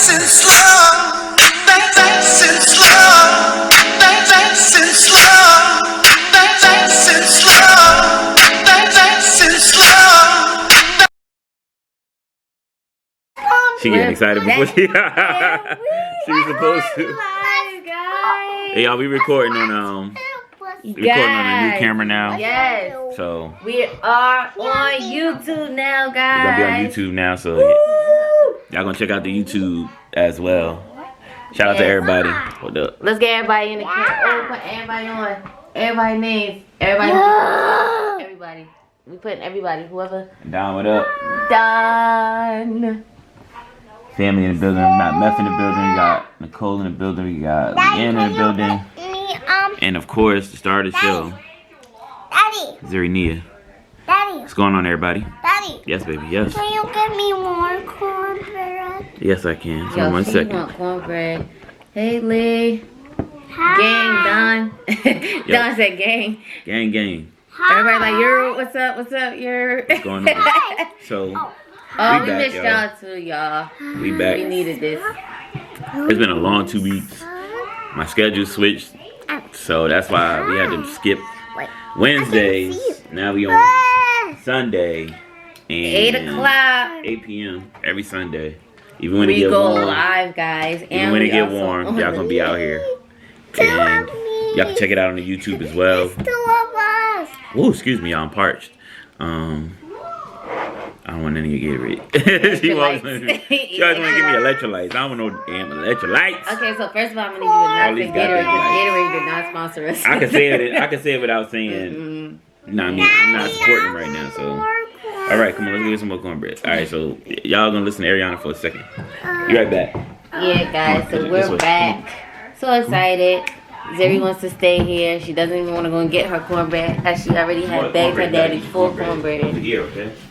She getting excited before she was supposed to. Hey y'all, we recording on a new camera now. Yes. So we are on YouTube now, guys. We're gonna be on YouTube now, so y'all gonna check out the YouTube as well. Shout out to everybody. Hold up. Let's get everybody in the camera. Oh, put everybody on. Everybody names. Everybody. We putting everybody. Whoever. Down, what up? Done. Family in the building. We got Meth in the building. We got Nicole in the building. We got Leanne in the building. And of course, the star of the show, Daddy. Zurinia. Daddy. What's going on, everybody? Daddy. Yes, baby. Yes. Can you give me more cornbread? Yes, I can. Yo, 1 she second. want cornbread. Hey, Lee. Hi. Gang, Don. Don said gang. Gang. Hi. Everybody like, yo, what's up? What's up, yo? What's going on? So, Oh, we we back, missed y'all. y'all too, y'all. We back. We needed this. It's been a long 2 weeks. My schedule switched, so that's why we had to skip Wednesdays. Now we on Sunday and 8 o'clock. 8 p.m. every Sunday. Even when it We get go warm, live, guys. even And when it we get also warm, on y'all gonna be out here. And y'all can check it out on the YouTube as well. 2 of us. Oh, excuse me, y'all, I'm parched. I don't want any of you to get rid. She always want to give me electrolytes. I don't want no damn electrolytes. Okay, so first of all, I'm gonna need you to not All say these Gatorade. goddamn Gatorade did not sponsor us. I can say it without saying. No, I mean, I'm not supporting them right now. So, all right, come on, let's get some more cornbread. All right, so y'all gonna listen to Ariana for a second. Be right back. Yeah, guys, so we're back. So excited. Zeri wants to stay here. She doesn't even want to go and get her cornbread, as she already had begged her daddy for cornbread.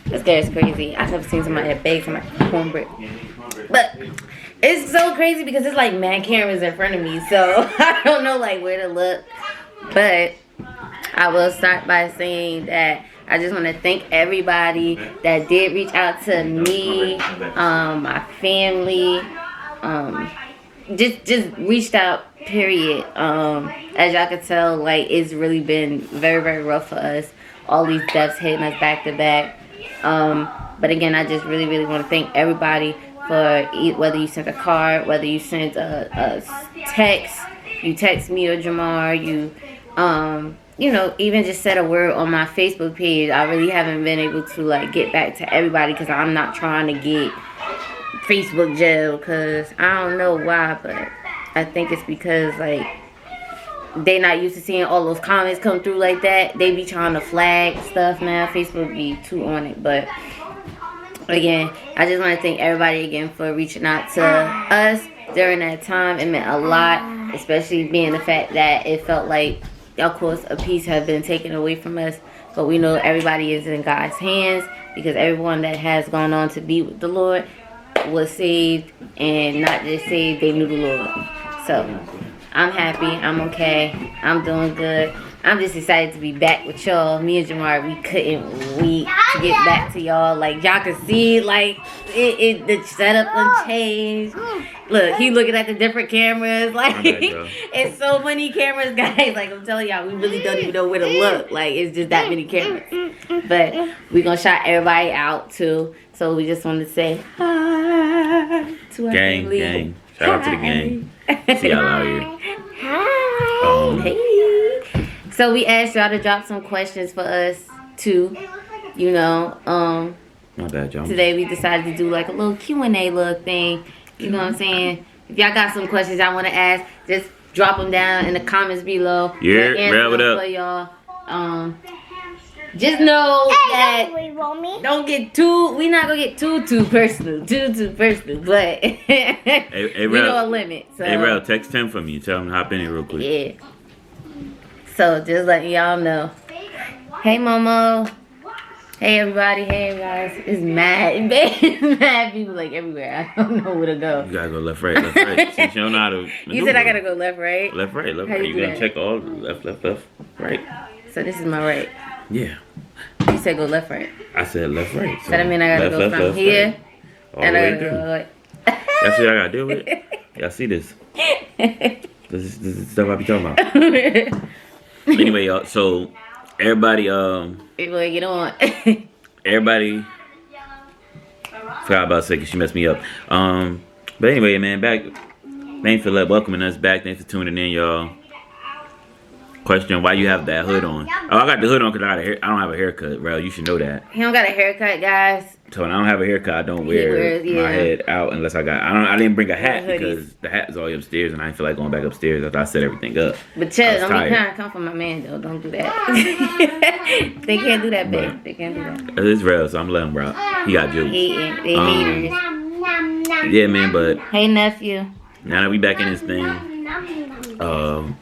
This guy is crazy. I've never seen somebody that begged somebody for cornbread. But it's so crazy because it's like mad cameras in front of me, so I don't know like where to look. But I will start by saying that I just want to thank everybody that did reach out to me, my family, just reached out, period. As y'all can tell, like, it's really been very, very rough for us. All these deaths hitting us back to back. But again, I just really, really want to thank everybody for whether you sent a card, whether you sent a text, you text me or Jamar, you know, even just said a word on my Facebook page. I really haven't been able to like get back to everybody because I'm not trying to get Facebook jail, because I don't know why, but I think it's because like they not used to seeing all those comments come through like that. They be trying to flag stuff now. Facebook be too on it. But again, I just want to thank everybody again for reaching out to us during that time. It meant a lot, especially being the fact that it felt like, of course, a piece had been taken away from us, but we know everybody is in God's hands, because everyone that has gone on to be with the Lord was saved, and not just saved, they knew the Lord. So I'm happy, I'm okay, I'm doing good. I'm just excited to be back with y'all. Me and Jamar, we couldn't wait to get back to y'all. Like, y'all can see, like, the setup done changed. Look, he looking at the different cameras. Like, it's so many cameras, guys. Like, I'm telling y'all, we really don't even know where to look. Like, it's just that many cameras. But we gonna shout everybody out, too. So we just want to say hi to our family. Gang. Shout out to the gang. See y'all out here. Hey. So we asked y'all to drop some questions for us too. You know, My bad, John. today we decided to do like a little Q&A little thing. You know what I'm saying? If y'all got some questions y'all want to ask, just drop them down in the comments below. Yeah, We'll answer rev it them up. for y'all. Just know that don't get too. We not gonna get too personal, but Hey, we know a limit. So Hey, Rel, text Tim for me. Tell him to hop in here real quick. yeah. So just letting y'all know. Hey, Momo. Hey, everybody. Hey, guys. It's mad people like everywhere. I don't know where to go. You gotta go left, right. Since you don't know how to You said I gotta go left, right? Left, right. How You you do gotta that? check all left, right. So this is my right. Yeah. You said go left, right. I said left, right. So that mean I gotta go from here. right. All the And I way gotta through. go like. That's what I gotta deal with. Y'all see this? This is stuff I be talking about. Anyway, y'all. So everybody, Everybody get on. everybody. Forgot about a second. She messed me up. But anyway, man, back. Thanks for welcoming us back. Thanks for tuning in, y'all. Question: why you have that hood on? Oh, I got the hood on because I don't have a haircut, bro. You should know that. He don't got a haircut, guys. So when I don't have a haircut, I don't wear my head out unless I didn't bring a hat because the hat is always upstairs and I didn't feel like going back upstairs after I set everything up. But chill, don't be kind. Come from my man though. Don't do that. They can't do that, babe. They can't do that. It's real, so I'm letting him, bro. He got jokes. They haters. Yeah, man, but hey, nephew. now that we back in this thing.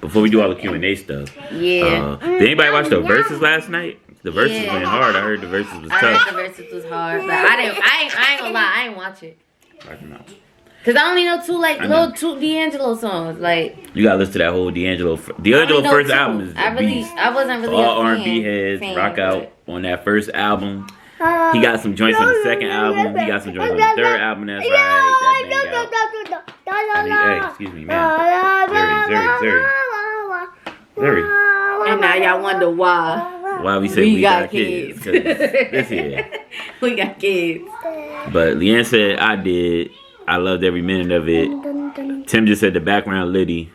Before we do all the Q&A stuff, yeah. Did anybody watch the verses last night? The verses went hard. I heard the verses was tough. I heard the verses was hard, but I ain't gonna lie, I ain't watch it. Cause I only know two D'Angelo songs. Like you gotta listen to that whole D'Angelo first album is I wasn't really all a R&B heads rock out on that first album. He got some joints on the second album. He got some joints on the third album. That's right. Hey, excuse me, man. Very. And now y'all wonder why. Why we say we got kids? Cause this here. We got kids. But Leanne said I did. I loved every minute of it. Tim just said the background litty.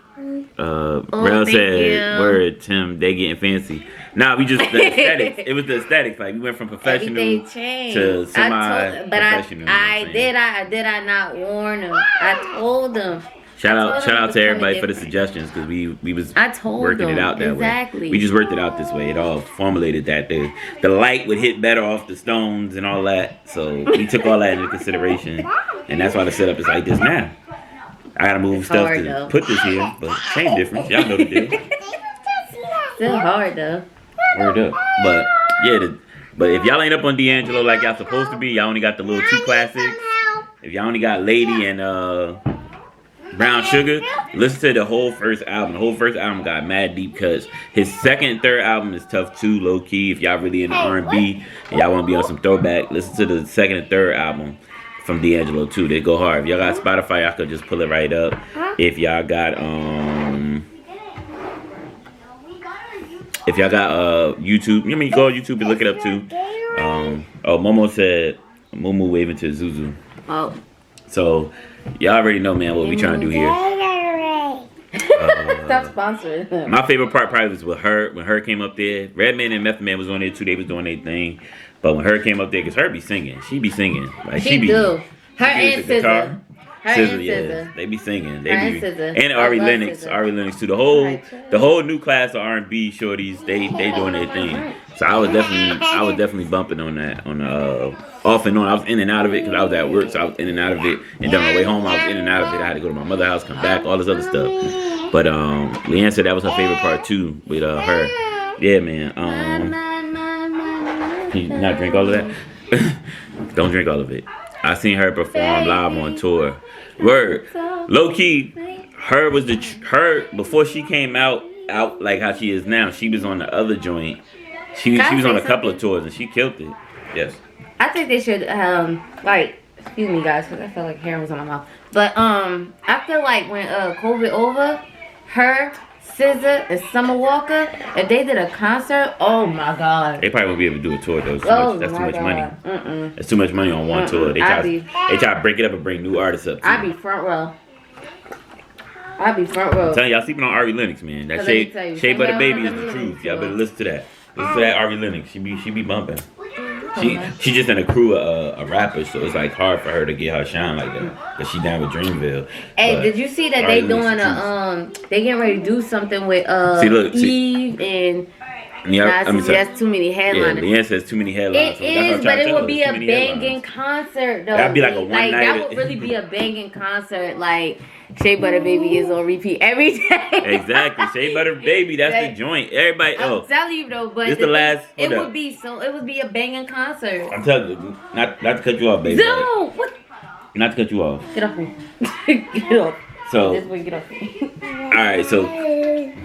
Rel said, word, Tim, they getting fancy. Nah, we just, the aesthetics. It was the aesthetics. Like, we went from professional to semi-professional. Did I not warn them? I told them. Shout out to everybody for the suggestions because we was working it out that way. We just worked it out this way. It all formulated that the light would hit better off the stones and all that. So we took all that into consideration, and that's why the setup is like this now. I gotta move stuff to put this here, but same difference. Y'all know the deal. Still hard though. Word up, but yeah. But if y'all ain't up on D'Angelo like y'all supposed to be, y'all only got the little two classics. If y'all only got Lady and Brown Sugar, listen to the whole first album. The whole first album got mad deep cuts. His second and third album is tough too, low key. If y'all really into R&B and y'all want to be on some throwback, listen to the second and third album from D'Angelo too. They go hard. If y'all got Spotify, y'all could just pull it right up. If y'all got YouTube, you go on YouTube and look it up too. Momo said Mumu waving to Zuzu. Oh. So y'all already know, man, what we trying to do here. Stop sponsoring. My favorite part probably was with her when her came up there. Redman and Method Man was on there too. They was doing their thing. But when her came up there, because her be singing. She be singing. Like, she do. Her and SZA. Yeah, they be singing. They be, and Ari Lennox too. The whole new class of R&B shorties, they doing their thing. So I was definitely bumping on that off and on. I was in and out of it because I was at work, so I was in and out of it. And then on my way home, I was in and out of it. I had to go to my mother's house, come back, all this other stuff. But Leanne said that was her favorite part too with her. Yeah, man. Can you not drink all of that? Don't drink all of it. I seen her perform live on tour. Word, low key, her before she came out like how she is now. She was on the other joint. She was on a couple of tours and she killed it. Yes. I think they should excuse me guys, because I feel like hair was on my mouth. But I feel like when COVID over, her, SZA, and Summer Walker, if they did a concert, oh my god. They probably won't be able to do a tour though. That's too much money. That's too much money on one tour. They try to break it up and bring new artists up too. I'd be front row. I'm telling y'all, sleeping on Ari Lennox, man. That Shea Butter Baby is the truth. Y'all better listen to that. Listen to that Ari Lennox. She be bumping. She just in a crew of rappers, so it's like hard for her to get her shine like that. Cause she down with Dreamville. Hey, did you see that they doing they getting ready to do something with Eve and that's too many headliners. Yeah, Leanne says too many headliners. It is, but it would be a banging concert though. That'd be like a one night. That would really be a banging concert. Like Shea Butter Baby is on repeat every day. Exactly, Shea Butter Baby. That's the joint. Everybody. I'm telling you though, but this the last. It would be a banging concert. I'm telling you, not to cut you off, baby. No, what? Not to cut you off. Get off me. Get off. So. This way, get off me. All right, so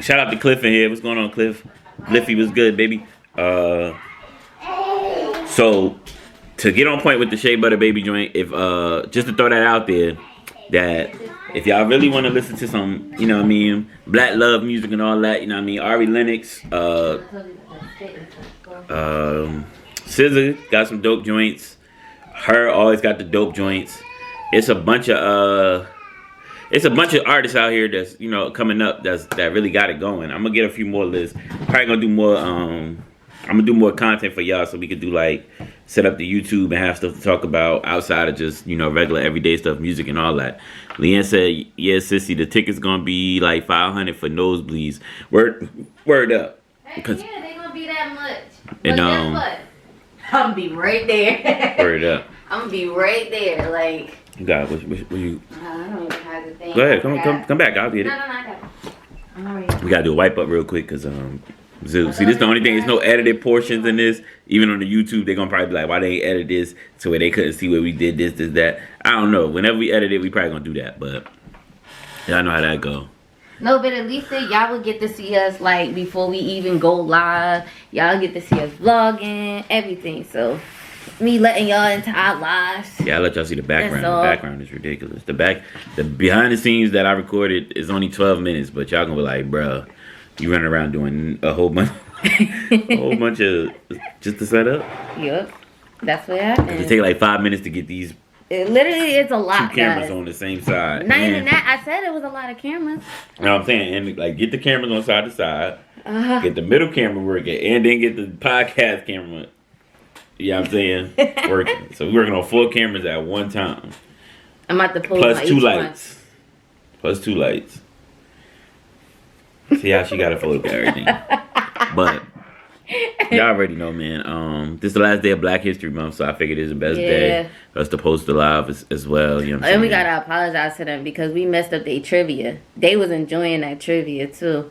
shout out to Cliff in here. What's going on, Cliff? Liffy was good, baby. So to get on point with the Shea Butter Baby joint, if just to throw that out there, that if y'all really want to listen to some, you know what I mean, black love music and all that, you know what I mean, Ari Lennox, SZA got some dope joints. Her always got the dope joints. It's a bunch of artists out here that's, you know, coming up that really got it going. I'm gonna get a few more lists. Probably gonna do more. I'm gonna do more content for y'all so we could do like set up the YouTube and have stuff to talk about outside of just, you know, regular everyday stuff, music and all that. Leanne said, "Yeah, sissy, the ticket's gonna be like $500 for nosebleeds." Word up. Because yeah, they gonna be that much. And But guess what? I'm gonna be right there. word up. I'm gonna be right there. Like, You got what you? I don't even have the thing. Go ahead, come back. I'll get it. No, I got it. I'm already. We gotta do a wipe up real quick because Zoo. See, this the only thing. There's no edited portions in this. Even on the YouTube, they're gonna probably be like, "Why they ain't edit this?" To where they couldn't see where we did this, that. I don't know. Whenever we edit it, we probably gonna do that. But y'all know how that go. No, but at least y'all would get to see us like before we even go live. Y'all get to see us vlogging, everything. So me letting y'all into our lives. Yeah, I'll let y'all see the background. That's all. The background is ridiculous. The behind the scenes that I recorded is only 12 minutes, but y'all gonna be like, bruh, you running around doing a whole bunch of just to set up. Yup, that's what It happened. take like 5 minutes to get these It literally is a two lot, cameras guys. on the same side. Not And- even that. I said it was a lot of cameras. You know what I'm saying? And like get the cameras on side to side, get the middle camera working, and then get the podcast camera. You know what I'm saying? Working. So we're working on 4 cameras at one time. I'm about to post Plus my 2 each lights. Plus 2 lights. See how she got a photo of everything. But y'all already know, man. This is the last day of Black History Month, so I figured it's the best day for us to post the live as well. You know what I'm saying? And we gotta apologize to them because we messed up their trivia. They was enjoying that trivia too.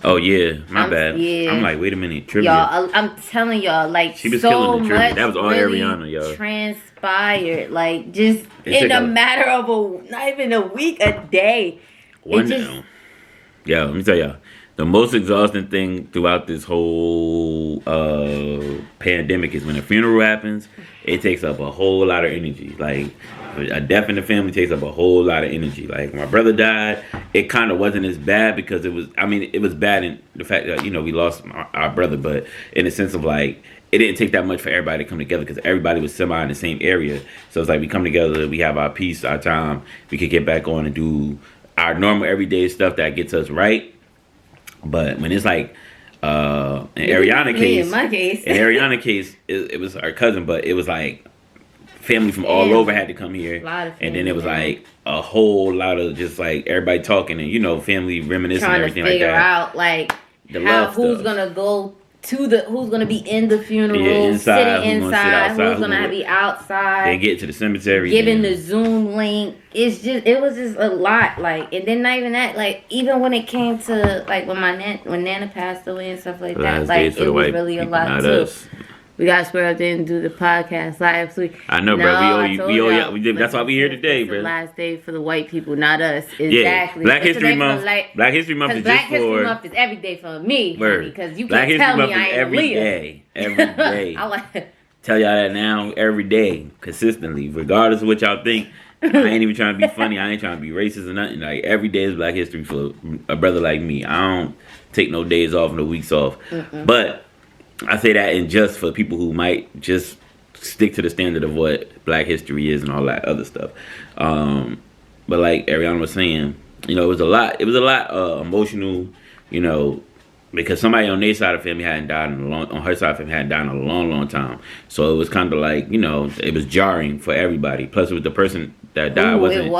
Oh yeah, my bad. yeah. I'm like, wait a minute, trivia. Y'all, I'm telling y'all, like, She was so killing the trivia. much That was all really Ariana, y'all. transpired, like, just It in took a a- matter of not even a week, a day. One It just- now. Yeah, let me tell y'all. The most exhausting thing throughout this whole pandemic is when a funeral happens, it takes up a whole lot of energy. Like, a death in the family takes up a whole lot of energy. Like, when my brother died, it kind of wasn't as bad because it was bad in the fact that, you know, we lost our brother, but in the sense of, like, it didn't take that much for everybody to come together because everybody was semi in the same area. So it's like we come together, we have our peace, our time, we could get back on and do our normal everyday stuff that gets us right. But when it's like in Ariana case, in my case, it was our cousin, but it was like family from all over had to come here, and then it was like a whole lot of just like everybody talking and, you know, family reminiscing and everything like that. Trying to figure out like who's gonna go to who's gonna be in the funeral, inside, sitting who's gonna sit outside, who's gonna be outside, then get to the cemetery, giving the Zoom link. It was just a lot, like, and then not even that, like, even when it came to like when when Nana passed away and stuff like that, like, it was really a lot too. We got to square up there and do the podcast live. So I know, bro. We owe you. That's why we here today, bro. The last day for the white people, not us. Exactly. Yeah. Black History Month. Black History Month is Black just for. History Month is every day for me, because you Black can't History tell Month me I is ain't every a leader. day. Every day. I like. Tell y'all that now, every day, consistently, regardless of what y'all think. I ain't even trying to be funny. I ain't trying to be racist or nothing. Like, every day is Black History for a brother like me. I don't take no days off, no weeks off. But I say that in just for people who might just stick to the standard of what Black history is and all that other stuff. But like Ariana was saying, you know, it was a lot emotional, you know, because somebody on their side of the family hadn't died on her side of the family hadn't died in a long, long time. So it was kind of like, you know, it was jarring for everybody. Plus, it was the person that died wasn't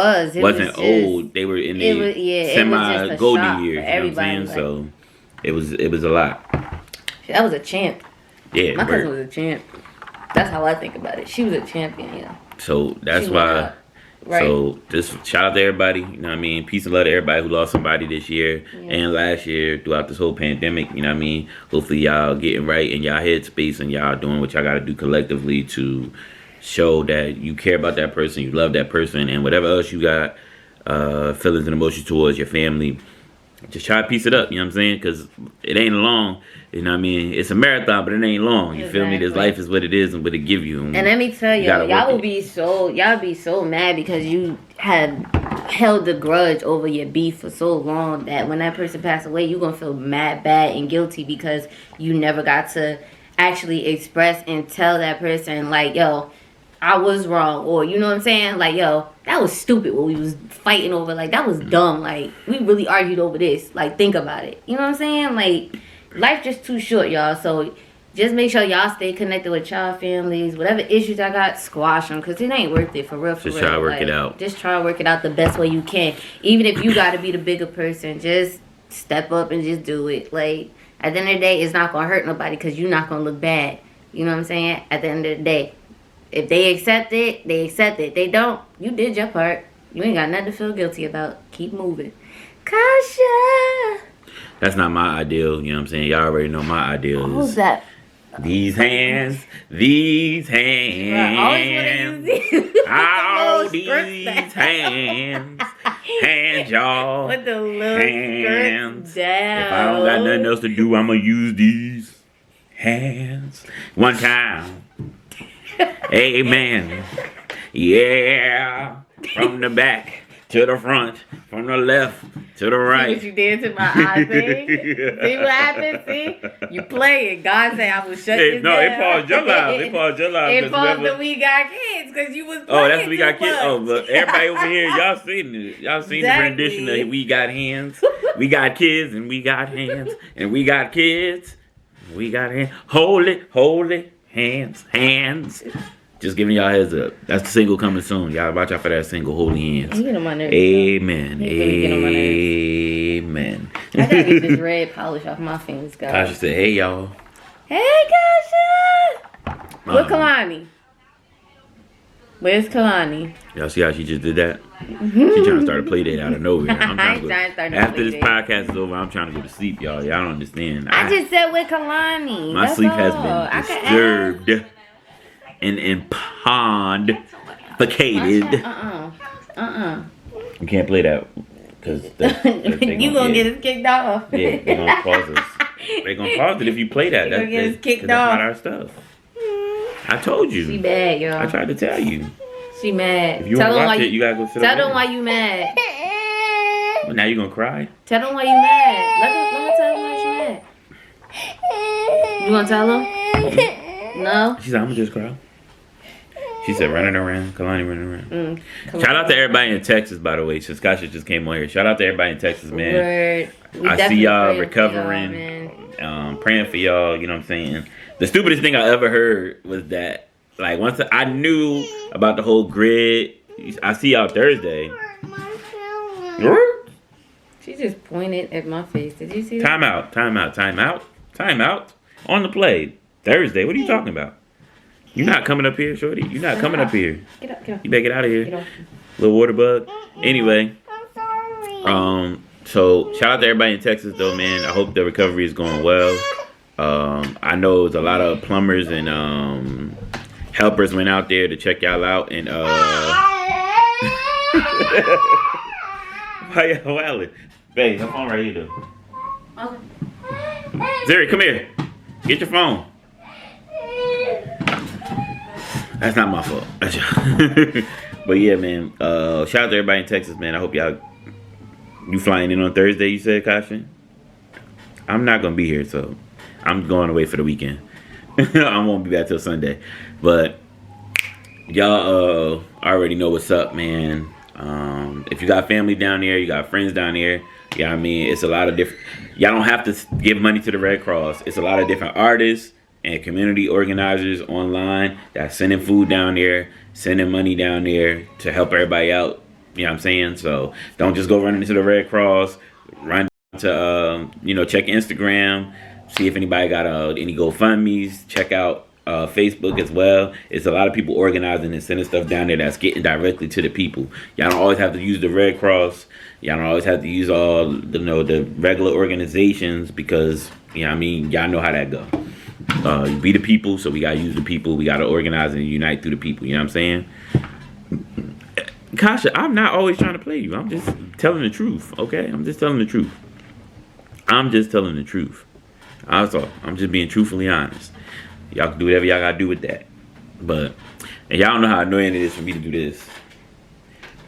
old. They were in the semi golden years. You know what I'm saying? So it was a lot. That was a champ. Yeah, my cousin was a champ. That's how I think about it. She was a champion, you know. So that's why. Right. So just shout out to everybody. You know what I mean? Peace and love to everybody who lost somebody this year and last year throughout this whole pandemic. You know what I mean? Hopefully y'all getting right in y'all headspace and y'all doing what y'all got to do collectively to show that you care about that person, you love that person, and whatever else you got, feelings and emotions towards your family. just try to piece it up, you know what I'm saying? Because it ain't long, you know what I mean? It's a marathon, but it ain't long, you feel me? This life is what it is and what it give you. And let me tell y'all will be so mad because you have held the grudge over your beef for so long that when that person passed away, you're going to feel mad, bad, and guilty because you never got to actually express and tell that person, like, yo, I was wrong, or you know what I'm saying? Like, yo, that was stupid what we was fighting over. Like, that was dumb. Like, we really argued over this. Like, think about it. You know what I'm saying? Like, life just too short, y'all. So, just make sure y'all stay connected with y'all families. Whatever issues I got, squash them, because it ain't worth it, for real, Just try to work it out. Just try to work it out the best way you can. Even if you got to be the bigger person, just step up and just do it. Like, at the end of the day, it's not going to hurt nobody because you're not going to look bad. You know what I'm saying? At the end of the day. If they accept it, they accept it. They don't, you did your part. You ain't got nothing to feel guilty about. Keep moving. Kasha! That's not my ideal, you know what I'm saying? Y'all already know my ideal. Who's that? These hands. All these hands. Hands, y'all. With the little hands. Skirt down. If I don't got nothing else to do, I'm going to use these hands. One time. Amen. Yeah. From the back to the front. From the left to the right. See what you did to my eyes, babe? See what happened? See? You play it. God said I will shut this down. It paused your life. It paused your life. It paused the We Got Kids because you was playing. Oh, that's We Got Kids. Oh, but everybody over here, y'all seen it. Y'all seen the rendition of We Got Hands. We got kids and we got hands. And we got kids. We got hands. Hold it. Hands. Just giving y'all a heads up. That's the single coming soon. Y'all watch out for that single, Holy Hands. You get on my nerves. Amen. Amen. I gotta get this red polish off my fingers, guys. Kasha said, hey, y'all. Hey, Kasha. Where's Kalani? Where's Kalani? Y'all see how she just did that? She trying to start a play date out of nowhere. I'm I ain't trying to start no after this play date. podcast is over, I'm trying to go to sleep, y'all. Y'all don't understand. I just said with Kalani. My That's sleep all. has been disturbed and impondificated. You can't play that because you gonna get us kicked off. Yeah, they're gonna pause us. They're gonna pause it if you play that. Gonna get us kicked that's off. not our stuff. I told you. She mad, y'all. I tried to tell you. She mad. If you want to watch it, you gotta go sit Tell over them why you mad. Well, now you gonna cry? Tell them why you mad. Let her tell them why she mad. You wanna tell them? No? She said, I'm gonna just cry. She said, running around. Kalani running around. Shout out to everybody in Texas, by the way. Since Kasha just came on here. Shout out to everybody in Texas, man. I see y'all recovering. Praying for y'all, you know what I'm saying? The stupidest thing I ever heard was that, like, once I knew about the whole grid, I see y'all Thursday. She just pointed at my face. Did you see that? Time out. On the play. Thursday. What are you talking about? You're not coming up here, shorty. You're not coming up here. Get up. You better get out of here. Get off. Little water bug. Anyway. I'm sorry. So shout out to everybody in Texas though, man. I hope the recovery is going well. I know there's a lot of plumbers and helpers went out there to check y'all out and why y'all wilding? Babe, her phone right here though. Okay. Zeri, come here. Get your phone. That's not my fault. That's y'all. But yeah, man. Shout out to everybody in Texas, man. I hope y'all. You flying in on Thursday? You said, Kasha? I'm not gonna be here, so I'm going away for the weekend. I won't be back till Sunday. But y'all already know what's up, man. If you got family down there, you got friends down there. Yeah, I mean, it's a lot of different. Y'all don't have to give money to the Red Cross. It's a lot of different artists and community organizers online that's sending food down there, sending money down there to help everybody out. You know what I'm saying? So don't just go running into the Red Cross. Run to check Instagram, see if anybody got any GoFundMe's. Check out Facebook as well. It's a lot of people organizing and sending stuff down there that's getting directly to the people. Y'all don't always have to use the Red Cross. Y'all don't always have to use all the regular organizations because y'all know how that go. Be the people, so we gotta use the people. We gotta organize and unite through the people. You know what I'm saying? Kasha, I'm not always trying to play you. I'm just telling the truth, okay? I'm just telling the truth. I'm just telling the truth. That's all. I'm just being truthfully honest. Y'all can do whatever y'all gotta do with that. But, and y'all don't know how annoying it is for me to do this.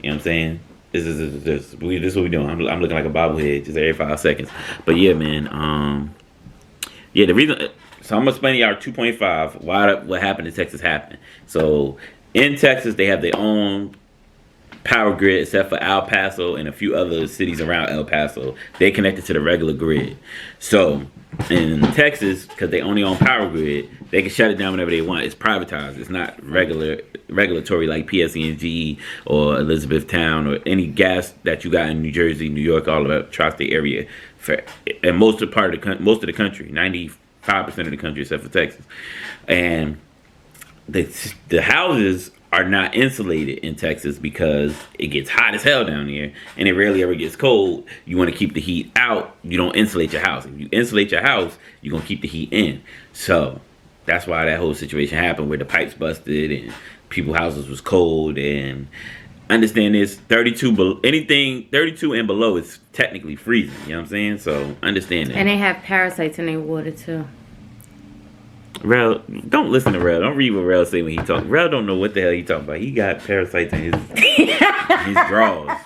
You know what I'm saying? This is what we doing. I'm looking like a bobblehead just every 5 seconds. But yeah, man. Yeah, the reason. So I'm gonna explain to y'all 2.5 why what happened in Texas happened. So in Texas, they have their own power grid, except for El Paso and a few other cities around El Paso. They connected to the regular grid. So in Texas, because they only own power grid, they can shut it down whenever they want. It's privatized. It's not regulatory like PSE&G or Elizabethtown or any gas that you got in New Jersey, New York, all of the tri-state area, and most of the country, 95% of the country except for Texas, and the houses are not insulated in Texas because it gets hot as hell down here and it rarely ever gets cold. You want to keep the heat out. You don't insulate your house. If you insulate your house, you're going to keep the heat in. So that's why that whole situation happened where the pipes busted and people's houses was cold. And understand this, anything 32 and below is technically freezing. You know what I'm saying? So understand that. And they have parasites in their water too. Rel, don't listen to Rel. Don't read what Rel say when he talk. Rel don't know what the hell he talking about. He got parasites in his drawers.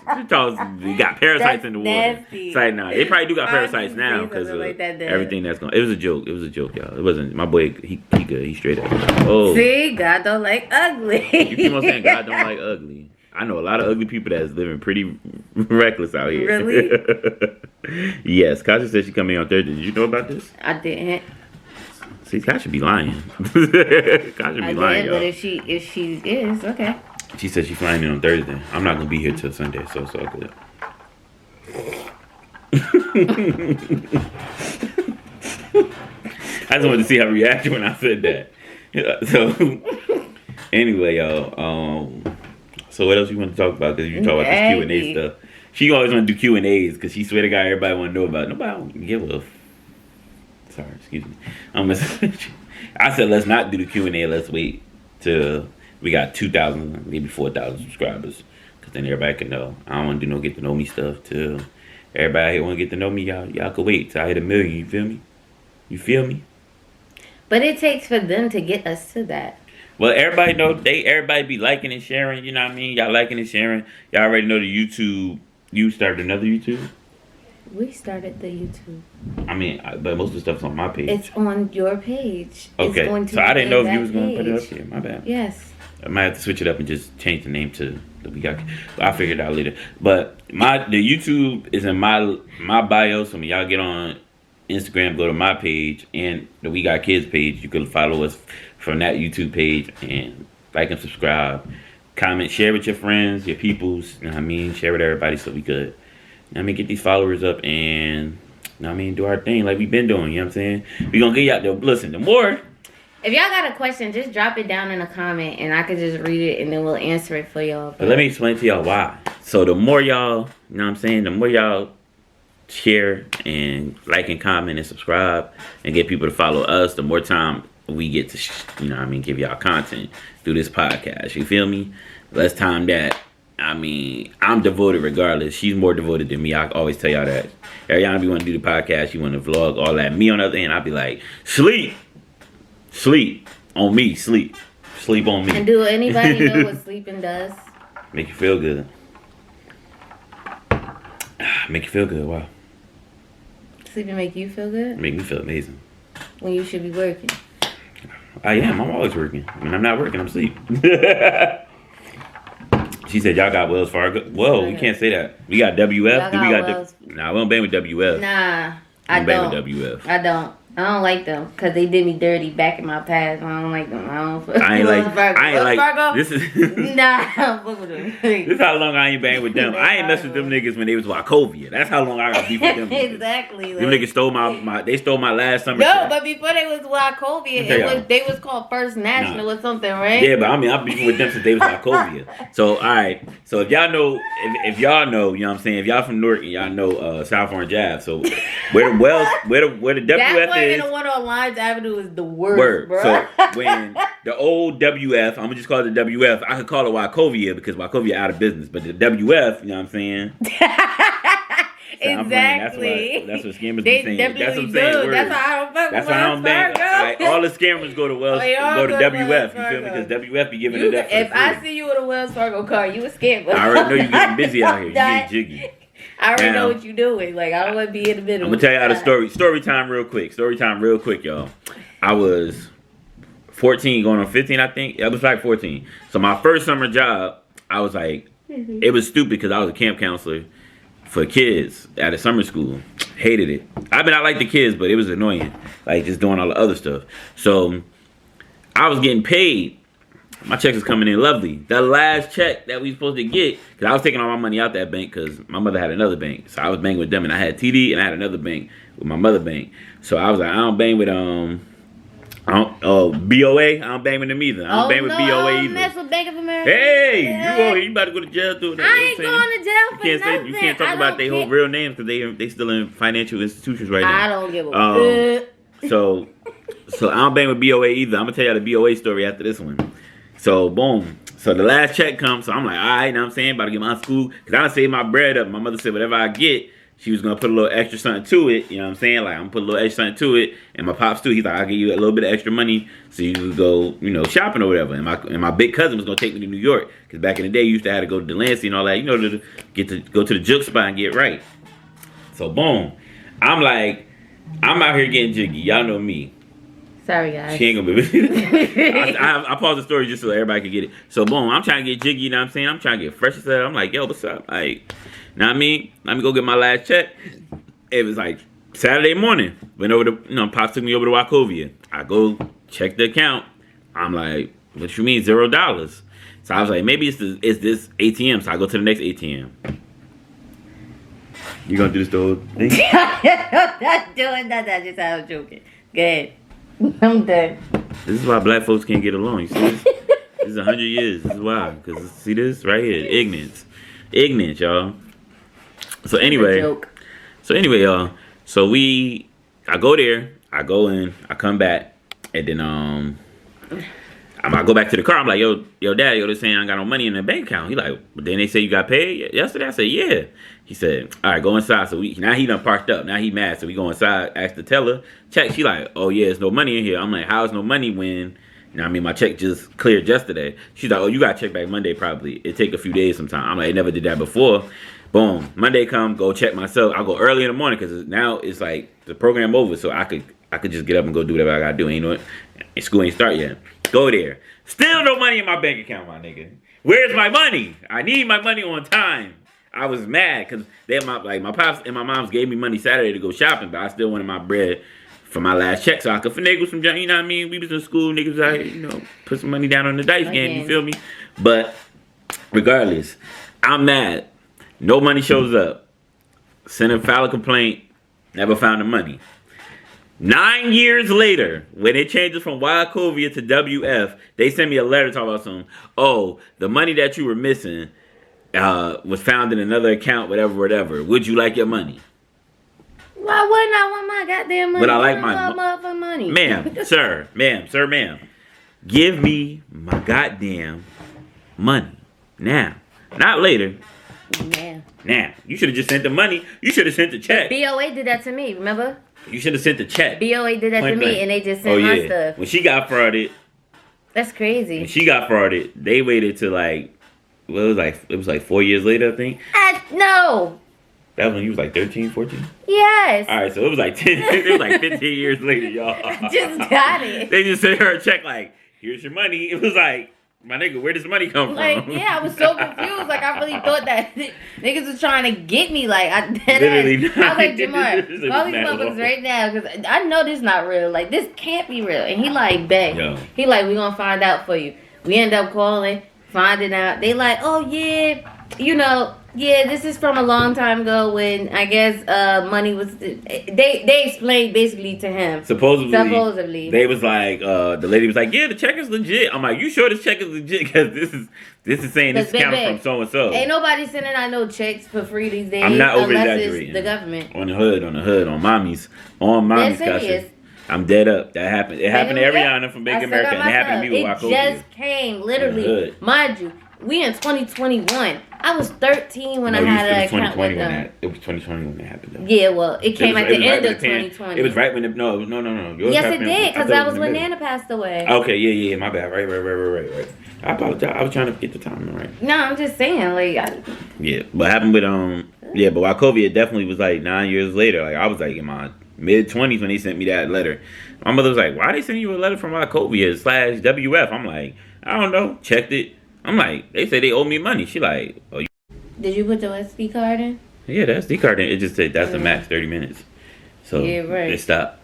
He got parasites in the water. It's like, nah, they probably do got parasites now because of everything that's going. It was a joke. It was a joke, y'all. It wasn't. My boy, he good. He straight up. Oh, see, God don't like ugly. You keep on saying God don't like ugly. I know a lot of ugly people that's living pretty reckless out here. Really? Yes. Kasha said she coming on Thursday. Did you know about this? I didn't. See, Kasha should be lying. Kasha be lying, y'all. But if she is, okay. She said she's flying in on Thursday. I'm not gonna be here till Sunday, so it's all good. I just wanted to see her reaction when I said that. So anyway, y'all. So what else you want to talk about? Because you talk about this Q&A stuff. She always want to do Q&As because she swear to God everybody want to know about it. Nobody don't give a. Sorry, excuse me. I said let's not do the Q&A. Let's wait till we got 2,000, maybe 4,000 subscribers, because then everybody can know. I don't want to do no get to know me stuff till everybody here want to get to know me. Y'all can wait till I hit 1 million. You feel me? You feel me? But it takes for them to get us to that. Well, everybody know everybody be liking and sharing. You know what I mean? Y'all liking and sharing. Y'all already know the YouTube. You started another YouTube. We started the YouTube. I mean, but most of the stuff's on my page. It's on your page. Okay, it's going so I didn't know if you was going to page. put it up here. My bad. Yes. I might have to switch it up and just change the name to the WeGotKidz. I'll figure it out later. But the YouTube is in my bio. So when y'all get on Instagram, go to my page and the WeGotKidz page. You can follow us from that YouTube page and like and subscribe, comment, share with your friends, your peoples. You know what I mean? Share with everybody so we could. I mean, get these followers up and, you know what I mean, do our thing like we've been doing, you know what I'm saying? We gonna get y'all there. Listen, the more. If y'all got a question, just drop it down in a comment and I can just read it and then we'll answer it for y'all. But let me explain to y'all why. So the more y'all, you know what I'm saying, the more y'all share and like and comment and subscribe and get people to follow us, the more time we get to, you know what I mean, give y'all content through this podcast. You feel me? Less time that. I mean, I'm devoted regardless. She's more devoted than me. I always tell y'all that. Ariana be want to do the podcast. She want to vlog, all that. Me on the other hand, I'll be like, sleep on me, sleep on me. And do anybody know what sleeping does? Make you feel good. Make you feel good. Wow. Sleeping make you feel good? Make me feel amazing. When you should be working. I am. I'm always working. When I'm not working, I'm asleep. She said, y'all got Wells Fargo. Whoa, we can't say that. We got WF. Y'all got Wells. Nah, we don't bang with WF. Nah, I don't. With WF. I don't like them because they did me dirty back in my past. I don't like them. I ain't like. This is. Nah, I'm with them. This is how long I ain't bang with them. I ain't mess with them niggas when they was Wachovia. That's how long I got beef with them. Exactly. Them niggas stole my last summer. No, but before they was Wachovia, they was called First National or something, right? Yeah, but I mean, I'm beefing with them since they was Wachovia. So all right. So if y'all know, if y'all know, you know what I'm saying. If y'all from Newark and y'all know South Orange Ave, so where the WF is. The one on Lines Avenue is the worst, bro. So when the old WF, I'm gonna just call it the WF. I could call it Wachovia because Wachovia out of business, but the WF, you know what I'm saying? Exactly. That's what scammers They be saying. definitely That's what I'm saying. do. Word. That's why I don't fuck That's with why I don't bank. Fargo. All the scammers go to go to WF. You feel me? Because WF be giving it up. If I see you with a Wells Fargo card, you a scammer. I already know you getting busy out here. You getting jiggy. I already know what you're doing. Like, I don't want to be in the middle. I'm gonna tell you how the story time real quick. Story time real quick, y'all. I was 14 going on 15, I think. I was like 14. So my first summer job, I was like, it was stupid because I was a camp counselor for kids at a summer school. Hated it. I like the kids, but it was annoying. Like, just doing all the other stuff. So I was getting paid. My checks was coming in lovely. The last check that we supposed to get, because I was taking all my money out that bank because my mother had another bank. So I was banking with them, and I had TD, and I had another bank with my mother bank. So I was like, I don't bang with BOA. I don't bang with them either. I don't bang with BOA I don't either. mess with Bank of America. Hey, you about to go to jail doing that. I ain't going to jail for nothing. You can't talk about their whole real names because they still in financial institutions right now. I don't give a So I don't bang with BOA either. I'm gonna tell you the BOA story after this one. So boom. So the last check comes. So I'm like, all right, you know what I'm saying? About to get my school. Because I done saved my bread up. My mother said whatever I get, she was going to put a little extra something to it. You know what I'm saying? Like, I'm going to put a little extra something to it. And my pops too. He's like, I'll give you a little bit of extra money so you can go, shopping or whatever. And my big cousin was going to take me to New York. Because back in the day, you used to have to go to Delancey and all that. To get to go to the juke spot and get right. So boom. I'm like, I'm out here getting jiggy. Y'all know me. Sorry, guys. She ain't gonna be. I paused the story just so everybody could get it. So boom, I'm trying to get jiggy. You know what I'm saying? I'm trying to get fresh as hell. I'm like, yo, what's up? Like, know what I mean? Let me go get my last check. It was like Saturday morning. Went over to, Pops took me over to Wachovia. I go check the account. I'm like, what you mean $0? So I was like, maybe it's this ATM. So I go to the next ATM. You gonna do this the whole thing? I'm not doing that. I just I was joking. Go ahead. I'm done. This is why black folks can't get along. You see this? This is 100 years. This is why. Because see this right here? Ignorance, y'all. So anyway, y'all. So I go there. I go in. I come back. And then I go back to the car. I'm like, yo, dad, they're saying I ain't got no money in the bank account. He like, but then they say you got paid yesterday. I said, yeah. He said, all right, go inside. So now he done parked up. Now he mad. So we go inside, ask the teller, check. She like, oh yeah, there's no money in here. I'm like, how's no money when, my check just cleared yesterday. She's like, oh, you got to check back Monday probably. It take a few days sometime. I'm like, I never did that before. Boom. Monday come, go check myself. I go early in the morning because now it's like the program over. So I could just get up and go do whatever I got to do. You know what? And school ain't start yet. Go there. Still no money in my bank account, my nigga. Where's my money? I need my money on time. I was mad because my pops and my moms gave me money Saturday to go shopping, but I still wanted my bread for my last check so I could finagle some junk. You know what I mean? We was in school, niggas was out here, put some money down on the dice game. You feel me? But regardless, I'm mad. No money shows up. Sent a file a complaint. Never found the money. 9 years later, when it changes from Wachovia to WF, they send me a letter talking about something. Oh, the money that you were missing was found in another account, whatever. Would you like your money? Why wouldn't I want my goddamn money? But I like my motherfucking money. Ma'am. Give me my goddamn money. Now. Not later. Now. You should have just sent the money. You should have sent the check. BOA did that to me, remember? You should have sent the check. BOA did that to me, and they just sent my stuff. When she got frauded. That's crazy. When she got frauded, they waited till it was like 4 years later, I think. No. That was when you was like 13, 14? Yes. All right, so it was like 15 years later, y'all. Just got it. They just sent her a check like, here's your money. It was like, my nigga, where does money come from? Yeah, I was so confused. Like, I really thought that niggas was trying to get me. Like, I was like, Jamar, call these motherfuckers right now. Because I know this not real. Like, this can't be real. And he like, bet. He like, we gonna find out for you. We end up calling, finding out. They like, oh, yeah, this is from a long time ago when I guess money was. They explained basically to him. Supposedly, they was like, the lady was like, yeah, the check is legit. I'm like, you sure this check is legit? Because this is saying this counts from so and so. Ain't nobody sending out no checks for free these days. I'm not over exaggerating. The government on the hood, on mommy's cousin. I'm dead up. That happened. It happened to Ariana from Big America, and it happened to me with Wachovia. It just came, literally. Mind you, we in 2021. I was 13 when I had an account with them. It was 2020 when it happened. Though. Yeah, well, it came at the end of 2020. It was right when no. Yes, it did, because that was when Nana passed away. Okay, yeah, my bad. Right. I apologize. I was trying to get the timing right. No, I'm just saying, like. Yeah, what happened with but while COVID, it definitely was like 9 years later. Like I was like in my mid-20s when they sent me that letter. My mother was like, "Why they sending you a letter from Wachovia/WF?" I'm like, I don't know. Checked it. I'm like, they say they owe me money. She like, oh. Did you put the SD card in? Yeah, the SD card in. It just said that's the max 30 minutes. So yeah, right. It stopped.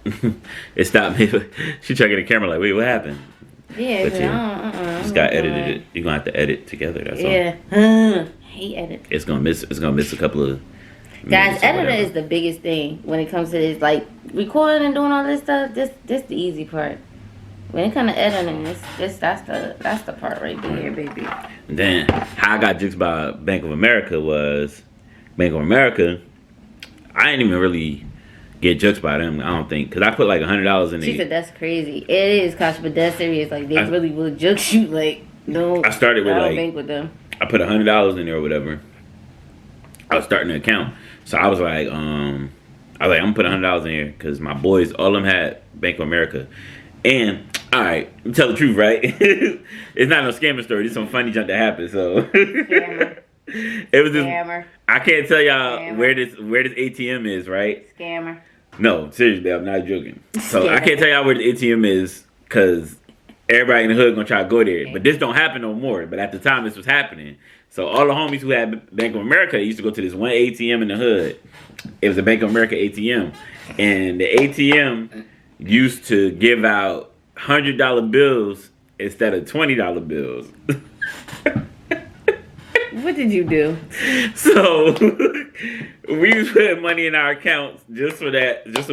It stopped me. She checking the camera like, wait, what happened? Yeah, just got edited it. You're gonna have to edit together. That's all. Yeah. Hate edit. It's gonna miss a couple of. Guys, editing is the biggest thing when it comes to this, like recording and doing all this stuff. This the easy part. When it comes to editing, that's the part right there, baby. And then how I got juked by Bank of America was Bank of America. I didn't even really get juked by them. I don't think because I put like $100 in there. She said that's crazy. It is, Kosh, but that's serious. Like they really will juke you. Like no. I started with like bank with them. I put $100 in there or whatever. I was starting an account. So I was like, I'm gonna put $100 in here because my boys, all of them had Bank of America. And all right, tell the truth, right? It's not no scammer story. It's some funny junk that happened. So Scammer. It was this. Scammer. I can't tell y'all Scammer. where this ATM is, right? Scammer. No, seriously, I'm not joking. So I can't tell y'all where the ATM is because everybody in the hood gonna try to go there. But this don't happen no more. But at the time, this was happening. So all the homies who had Bank of America used to go to this one ATM in the hood. It was a Bank of America ATM. And the ATM used to give out $100 bills instead of $20 bills. What did you do? So we was putting money in our accounts just so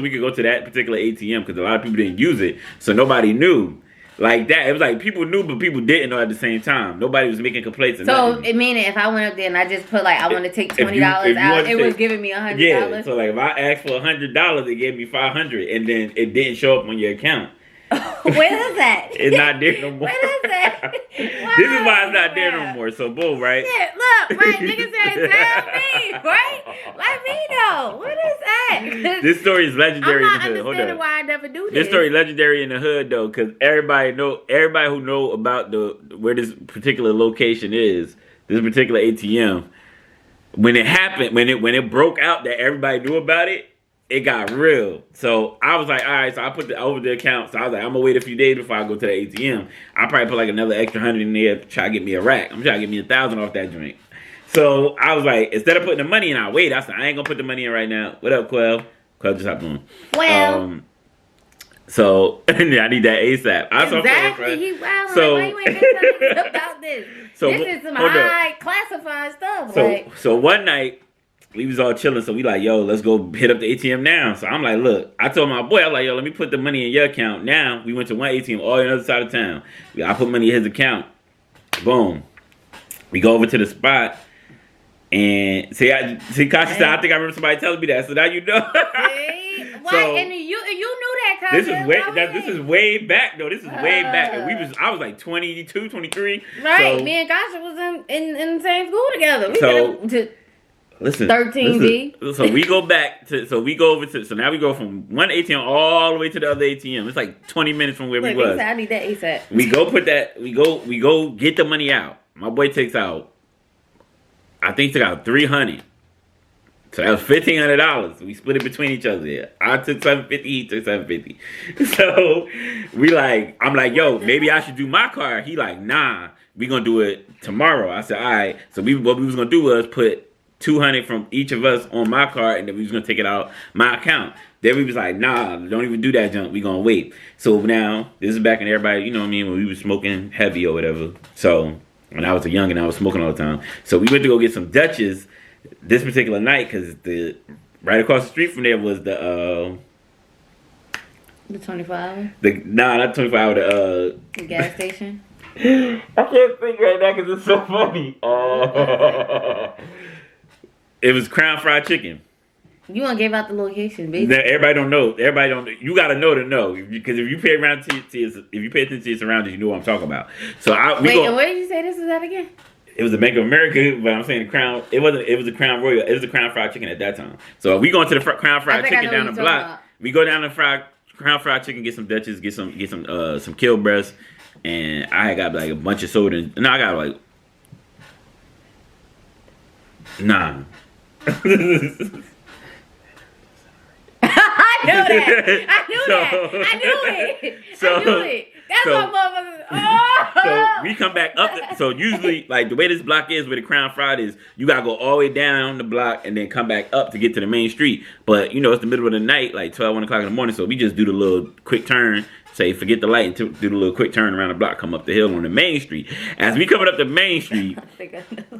we could go to that particular ATM because a lot of people didn't use it. So nobody knew. Like that, it was like people knew, but people didn't know at the same time. Nobody was making complaints. So it meaning if I went up there and I just put like I want to take $20 out, it was giving me $100. Yeah. So like if I asked for $100, it gave me $500, and then it didn't show up on your account. Where is that? It's not there no more. Where is that? This is why it's not there no more. So boom, right? Shit, look, right? Niggas said, tell me, right? Let me know. What is that? This story is legendary I'm in the hood. Hold on. Why I never do this. This story is legendary in the hood though, because everybody who know about where this particular location is, this particular ATM. When it happened, when it broke out that everybody knew about it. It got real. So I was like, all right, so I put over the account. So I was like, I'm gonna wait a few days before I go to the ATM. I'll probably put like another extra 100 in there to try to get me a rack. I'm trying to get me 1,000 off that drink. So I was like, instead of putting the money in, I wait. I said, I ain't gonna put the money in right now. What up, Quell? Quell just hopped on. Well. So I need that ASAP. Exactly. He wild. So why you ain't been telling me about this? So this is some high classified stuff. So one night. We was all chilling, so we like, yo, let's go hit up the ATM now. So I'm like, look, I told my boy, I was like, yo, let me put the money in your account. Now, we went to one ATM all on the other side of town. I put money in his account. Boom. We go over to the spot. And see, Kasha said, I think I remember somebody telling me that. So now you know. See? What? So, and you knew that, Kasha. This is way back, though. This is way back. And I was like 22, 23. Right. So, me and Kasha was in the same school together. Listen, 13B. So we go back to, so now we go from one ATM all the way to the other ATM. It's like 20 minutes from where we was. I need that ASAP. We go get the money out. My boy takes out, I think he took out $300. So that was $1,500. We split it between each other. Yeah. I took $750, he took $750. So I'm like, yo, maybe I should do my card. He like, nah, we gonna do it tomorrow. I said, all right. So what we was gonna do was put $200 from each of us on my card, and then we was gonna take it out my account. Then we was like, nah, don't even do that junk. We gonna wait. So now this is back in everybody, you know what I mean, when we was smoking heavy or whatever. So when I was a young and I was smoking all the time. So we went to go get some Dutches this particular night because right across the street from there was the 25. Not 25. The gas station. I can't think right now because it's so funny. It was Crown Fried Chicken. You want to give out the location, baby? Everybody don't know. You got to know because if you pay attention to your surroundings, you know what I'm talking about. So wait, and where did you say this was at again? It was a Bank of America, but I'm saying the Crown. It wasn't. It was a Crown Royal. It was a Crown Fried Chicken at that time. So we going to the Crown Fried Chicken down the block. We go down to Crown Fried Chicken, get some Dutchess, get some kill breasts, and I got like a bunch of soda. No, I got like nah. I knew that. I knew it. That's what motherfuckers. Oh! So we come back up. So usually, like the way this block is, where the Crown Fried is, you gotta go all the way down the block and then come back up to get to the main street. But you know, it's the middle of the night, like 12, 1 o'clock in the morning. So we just do the little quick turn. Say, forget the light and do the little quick turn around the block, come up the hill on the main street. As we coming up the main street, I think I know.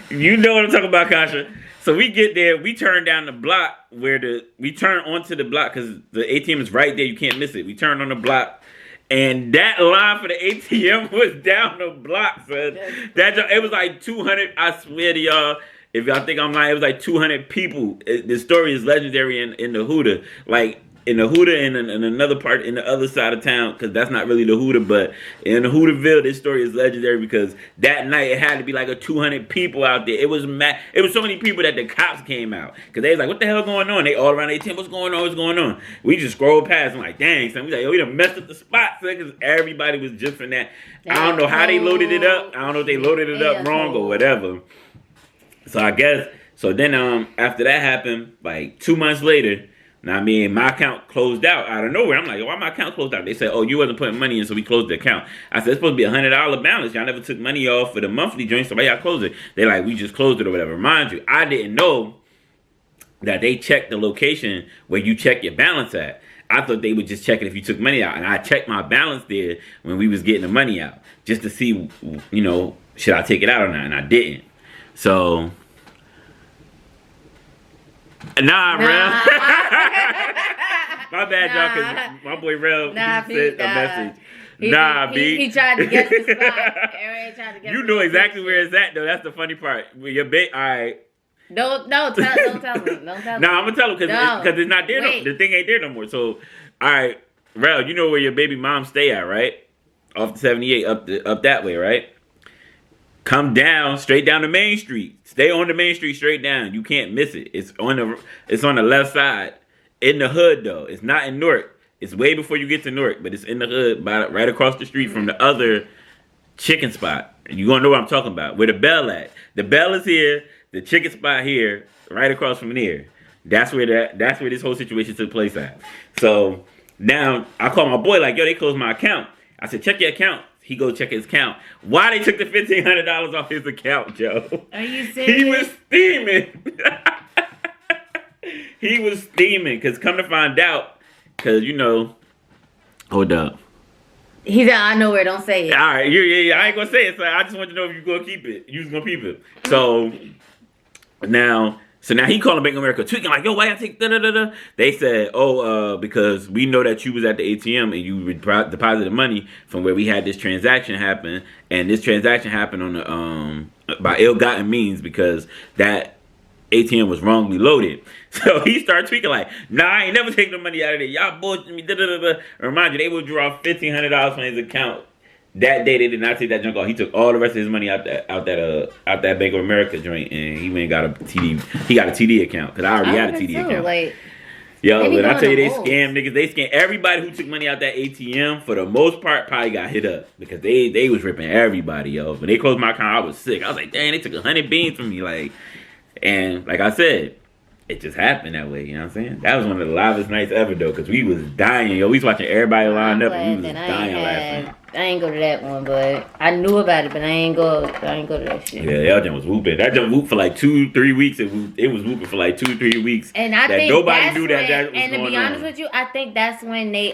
You know what I'm talking about, Kasha. So we get there, we turn down the block we turn onto the block because the ATM is right there. You can't miss it. We turn on the block, and that line for the ATM was down the block, son. It was like 200. I swear to y'all. If y'all think I'm lying, it was like 200 people. The story is legendary in the Huda. Like, in the Huda and in another part, in the other side of town, because that's not really the Huda, but in the Hudaville, this story is legendary because that night it had to be like a 200 people out there. It was mad. It was so many people that the cops came out because they was like, "What the hell going on?" They all around the ATM. What's going on? What's going on? We just scrolled past. I'm like, "Dang!" So we like, "Yo, we done messed up the spot," because everybody was just in that. I don't know how they loaded it up. I don't know if they loaded it up wrong or whatever. So I guess then after that happened, like 2 months later. Now, I mean, my account closed out of nowhere. I'm like, why my account closed out? They said, oh, you wasn't putting money in, so we closed the account. I said, it's supposed to be a $100 balance. Y'all never took money off for the monthly joint, so why y'all closed it? They like, we just closed it or whatever. Mind you, I didn't know that they checked the location where you check your balance at. I thought they would just check it if you took money out. And I checked my balance there when we was getting the money out just to see, you know, should I take it out or not? And I didn't. So... Nah, Rel. My bad, y'all, because my boy Rel sent a message. He tried to guess the spot. Aaron tried to guess. You know exactly where it's at, though. That's the funny part. Your all right. Don't tell him. Don't tell him. Nah, I'm gonna tell him because it's not there. The thing ain't there no more. So, all right, Rel, you know where your baby mom stay at, right? Off the 78, up that way, right? Come down, straight down the main street. Stay on the main street, straight down. You can't miss it. It's on the left side. In the hood, though. It's not in Newark. It's way before you get to Newark, but it's in the hood, right across the street from the other chicken spot. You gonna know what I'm talking about. Where the bell at. The bell is here. The chicken spot here, right across from there. That's where this whole situation took place at. So now I call my boy like, yo, they closed my account. I said, check your account. He go check his account. Why they took the $1,500 off his account, Joe? Are you serious? He was steaming. He was steaming. Because come to find out, because, you know, hold up. He said, I know where, don't say it. All right, yeah, I ain't going to say it. So I just want to know if you're going to keep it. You was going to keep it. So now he calling Bank of America tweaking like, yo, why y'all take da-da-da-da? They said, because we know that you was at the ATM and you deposited money from where we had this transaction happen. And this transaction happened on the by ill-gotten means because that ATM was wrongly loaded. So he started tweaking like, nah, I ain't never taking the money out of there. Y'all bullshit me, da-da-da-da. Remind you, they would draw $1,500 from his account. That day they did not take that junk off. He took all the rest of his money out that Bank of America joint, and he went and got a TD. He got a TD account because I already had a TD account. Like, yo, but I tell you, they scam niggas. They scam everybody who took money out that ATM. For the most part, probably got hit up because they was ripping everybody, yo. When they closed my account, I was sick. I was like, dang, they took 100 beans from me, like. And like I said, it just happened that way. You know what I'm saying? That was one of the livest nights ever, though, because we was dying. Yo, we was watching everybody line up, and we was dying laughing. I ain't go to that one, but I knew about it, but I ain't go to that shit. Yeah, that jump was whooping. That jump whooped for like 2-3 weeks. It was whooping for like 2-3 weeks. And I think nobody knew that was going on. And to be honest with you, I think that's when they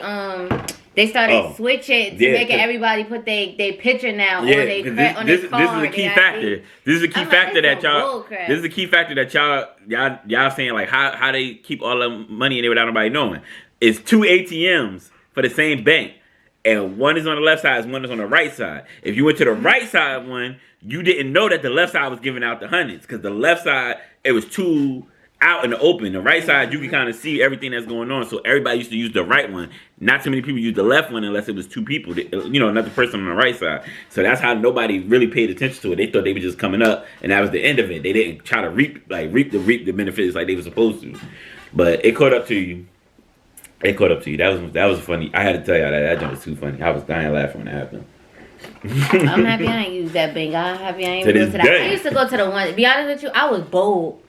started switching to making everybody put their picture now on their card. This is a key factor. This is a key factor that y'all. This is a key factor that y'all saying like how they keep all the money in there without nobody knowing. It's 2 ATMs for the same bank. And one is on the left side, one is on the right side. If you went to the right side one, you didn't know that the left side was giving out the hundreds. Because the left side, it was 2 out in the open. The right side, you can kind of see everything that's going on. So everybody used to use the right one. Not too many people used the left one unless it was two people, another person on the right side. So that's how nobody really paid attention to it. They thought they were just coming up, and that was the end of it. They didn't try to reap the benefits like they were supposed to. But it caught up to you. That was funny. I had to tell y'all that joke was too funny. I was dying laughing when it happened. I'm happy I ain't used that bank. I'm happy I ain't go to that. I used to go to the one. To be honest with you, I was bold.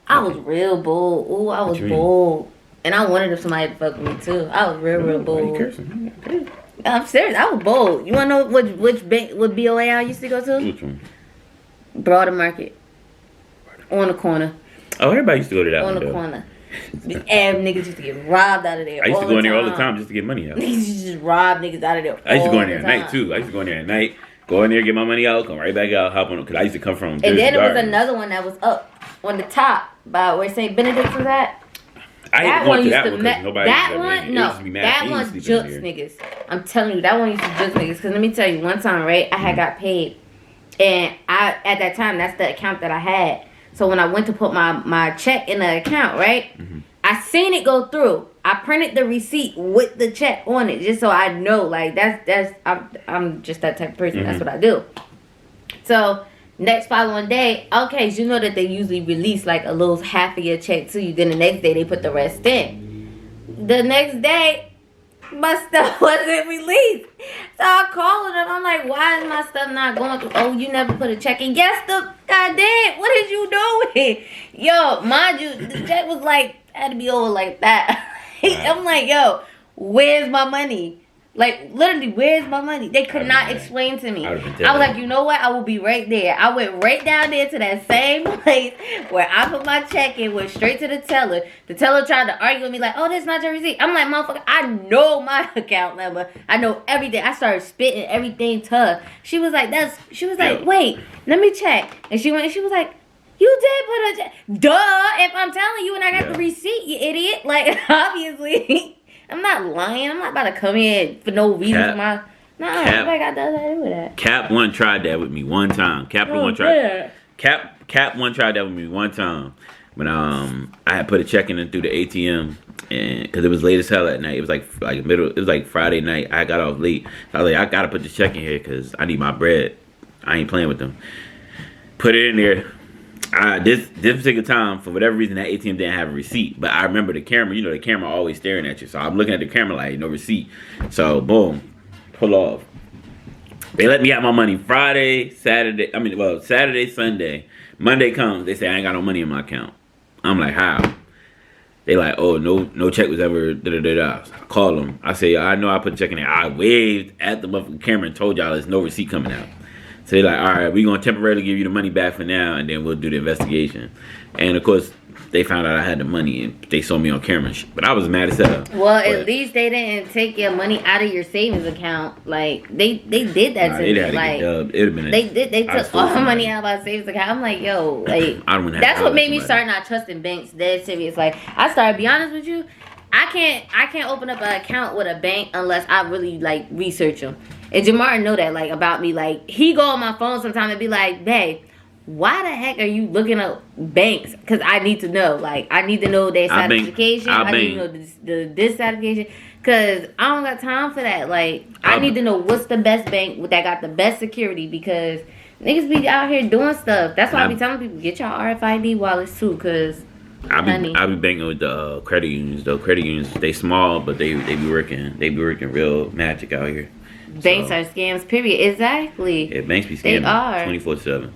I was real bold. Ooh, I was bold. And I wanted somebody to fuck with me too. I was real bold. Why you cursing? I'm serious. I was bold. You wanna know which bank, what BOA I used to go to? Which one? Broader Market. On the corner. Oh, everybody used to go to that on one. On the though. corner. And niggas used to get robbed out of there. I used to go in there all the time just to get money out. Niggas used to just rob niggas out of there. I used to go in there at night too. Go in there, get my money out, come right back out, hop on. Because I used to come from. And then there was another one that was up on the top by where St. Benedict's was at. That one used to jukes niggas. I'm telling you, that one used to jukes niggas. Because let me tell you, one time, right, I had got paid. And at that time, that's the account that I had. So when I went to put my check in the account, right, I seen it go through. I printed the receipt with the check on it just so I know, like, I'm just that type of person. That's what I do. So next following day, okay, so you know that they usually release like a little half of your check to you. Then the next day they put the rest in. The next day, my stuff wasn't released. So I called them. I'm like, why is my stuff not going through? Oh, you never put a check in. Yes, I did. What did you doing? Yo, mind you, the check was like, had to be over like that. I'm like, yo, where's my money? Like, literally, where's my money? They could not explain to me. I was like, you know what? I will be right there. I went right down there to that same place where I put my check in, went straight to the teller. The teller tried to argue with me like, oh, that's not your receipt. I'm like, motherfucker, I know my account number. I know everything. I started spitting everything to her. She was like, wait, let me check. And she was like, you did put a check. Duh, if I'm telling you and I got the receipt, you idiot. Like, obviously. I'm not lying. I'm not about to come in for no reason. I got nothing to do with that. Cap one tried that with me one time. Cap one tried that with me one time when I had put a check in through the ATM, and because it was late as hell at night. It was like Friday night. I got off late. So I was like, I gotta put this check in here because I need my bread. I ain't playing with them. Put it in there. This particular time, for whatever reason, that ATM didn't have a receipt. But I remember the camera. You know, the camera always staring at you. So I'm looking at the camera like, no receipt. So, boom. Pull off. They let me out my money Saturday, Sunday. Monday comes. They say, I ain't got no money in my account. I'm like, how? They like, oh, no check was ever da-da-da-da. So I call them. I say, I know I put a check in there. I waved at the motherfucking camera and told y'all there's no receipt coming out. So they're like, all right, we're going to temporarily give you the money back for now, and then we'll do the investigation. And, of course, they found out I had the money, and they saw me on camera and shit. But I was mad as hell. Well, at least they didn't take your money out of your savings account. Like, they did that to me. Like, they took all the money out of my savings account. I'm like, yo, like, that's what made me start not trusting banks dead serious. Like, I started, be honest with you, I can't open up an account with a bank unless I really, like, research them. And Jamar know that, like, about me. Like, he go on my phone sometime and be like, babe, why the heck are you looking up banks? Because I need to know. Like, I need to know their certification. I need to know this certification. Because I don't got time for that. Like, I need to know what's the best bank that got the best security. Because niggas be out here doing stuff. That's why I be telling people, get your RFID wallets, too. Because, I be banking with the credit unions, though. Credit unions, they small, but they be working real magic out here. Banks are scams, period. Exactly. Yeah, banks be scamming 24/7.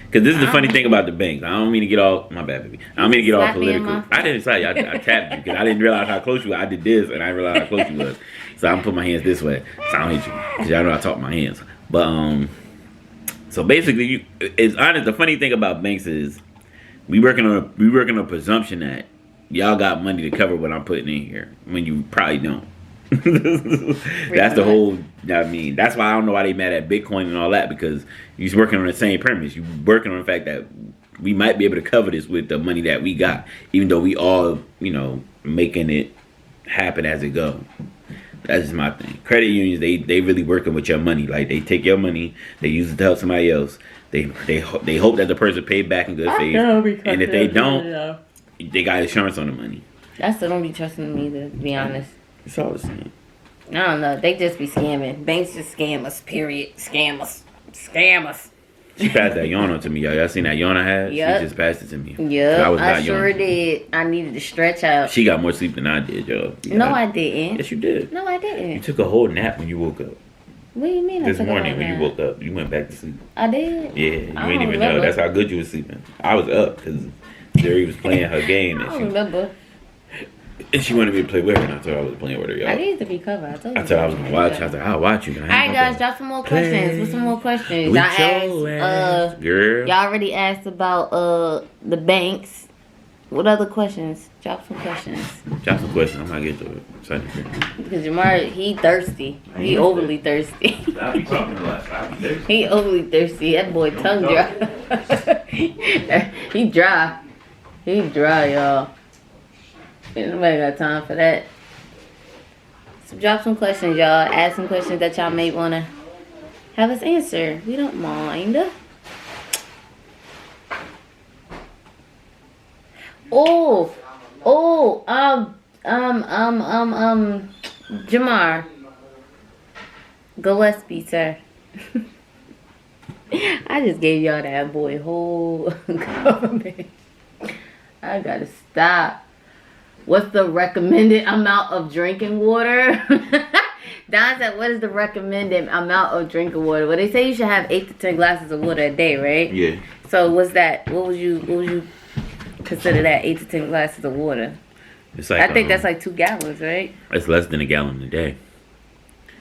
Because this is the funny thing about the banks. I don't mean to get all, my bad, baby. I don't mean to get all political. I didn't say I tapped you because I didn't realize how close you were. I did this and I didn't realize how close you was. So I'm gonna put my hands this way. So I don't hit you because y'all know I talk my hands. But so basically, it's honest. The funny thing about banks is we working on a presumption that y'all got money to cover what I'm putting in here when you probably don't. That's the whole. I mean, that's why I don't know why they mad at Bitcoin and all that, because you're working on the same premise. You're working on the fact that we might be able to cover this with the money that we got, even though we all, making it happen as it go. That's just my thing. Credit unions, they really working with your money. Like, they take your money, they use it to help somebody else. They hope that the person paid back in good faith, and if they don't, they got insurance on the money. I still don't be trusting them either, to be honest. It's all the same. I don't know. They just be scamming. Banks just scam us, period. Scam us. Scam us. She passed that Yona to me, y'all. Y'all seen that Yona had? Yep. She just passed it to me. Yeah, I sure yawning. did. I needed to stretch out. She got more sleep than I did, yo. No, I didn't. Yes, you did. No, I You didn't. took a whole nap when you woke up. What do you mean? This I took morning a when you nap? woke up, you went back to sleep. I did. Yeah, you I ain't don't even remember. know. That's how good you was sleeping. I was up because Jerry was playing her game, I don't remember. and she wanted me to play with her, and I told her I was playing with her, y'all. I needed to be covered. I told you. I told her I was gonna watch. I was like, I'll watch you. All right, guys, drop some more questions. What's some more questions? With Y'all your asked, ass, girl. y'all already asked about the banks. What other questions? Drop some questions. Drop some questions. I'm not getting to it. Sunday. Because Jamar, he thirsty. He overly thirsty. I'll be talking a lot. He overly thirsty. That boy tongue dry. He dry. He dry, y'all. Ain't nobody got time for that. So drop some questions, y'all. Ask some questions that y'all may want to have us answer. We don't mind. Jamar. Gillespie, sir. I just gave y'all that boy whole government. I gotta stop. What's the recommended amount of drinking water? Don said, what is the recommended amount of drinking water? Well, they say you should have 8 to 10 glasses of water a day, right? Yeah. So what's that? What would you consider that 8 to 10 glasses of water? It's like, I think that's like 2 gallons, right? It's less than a gallon a day.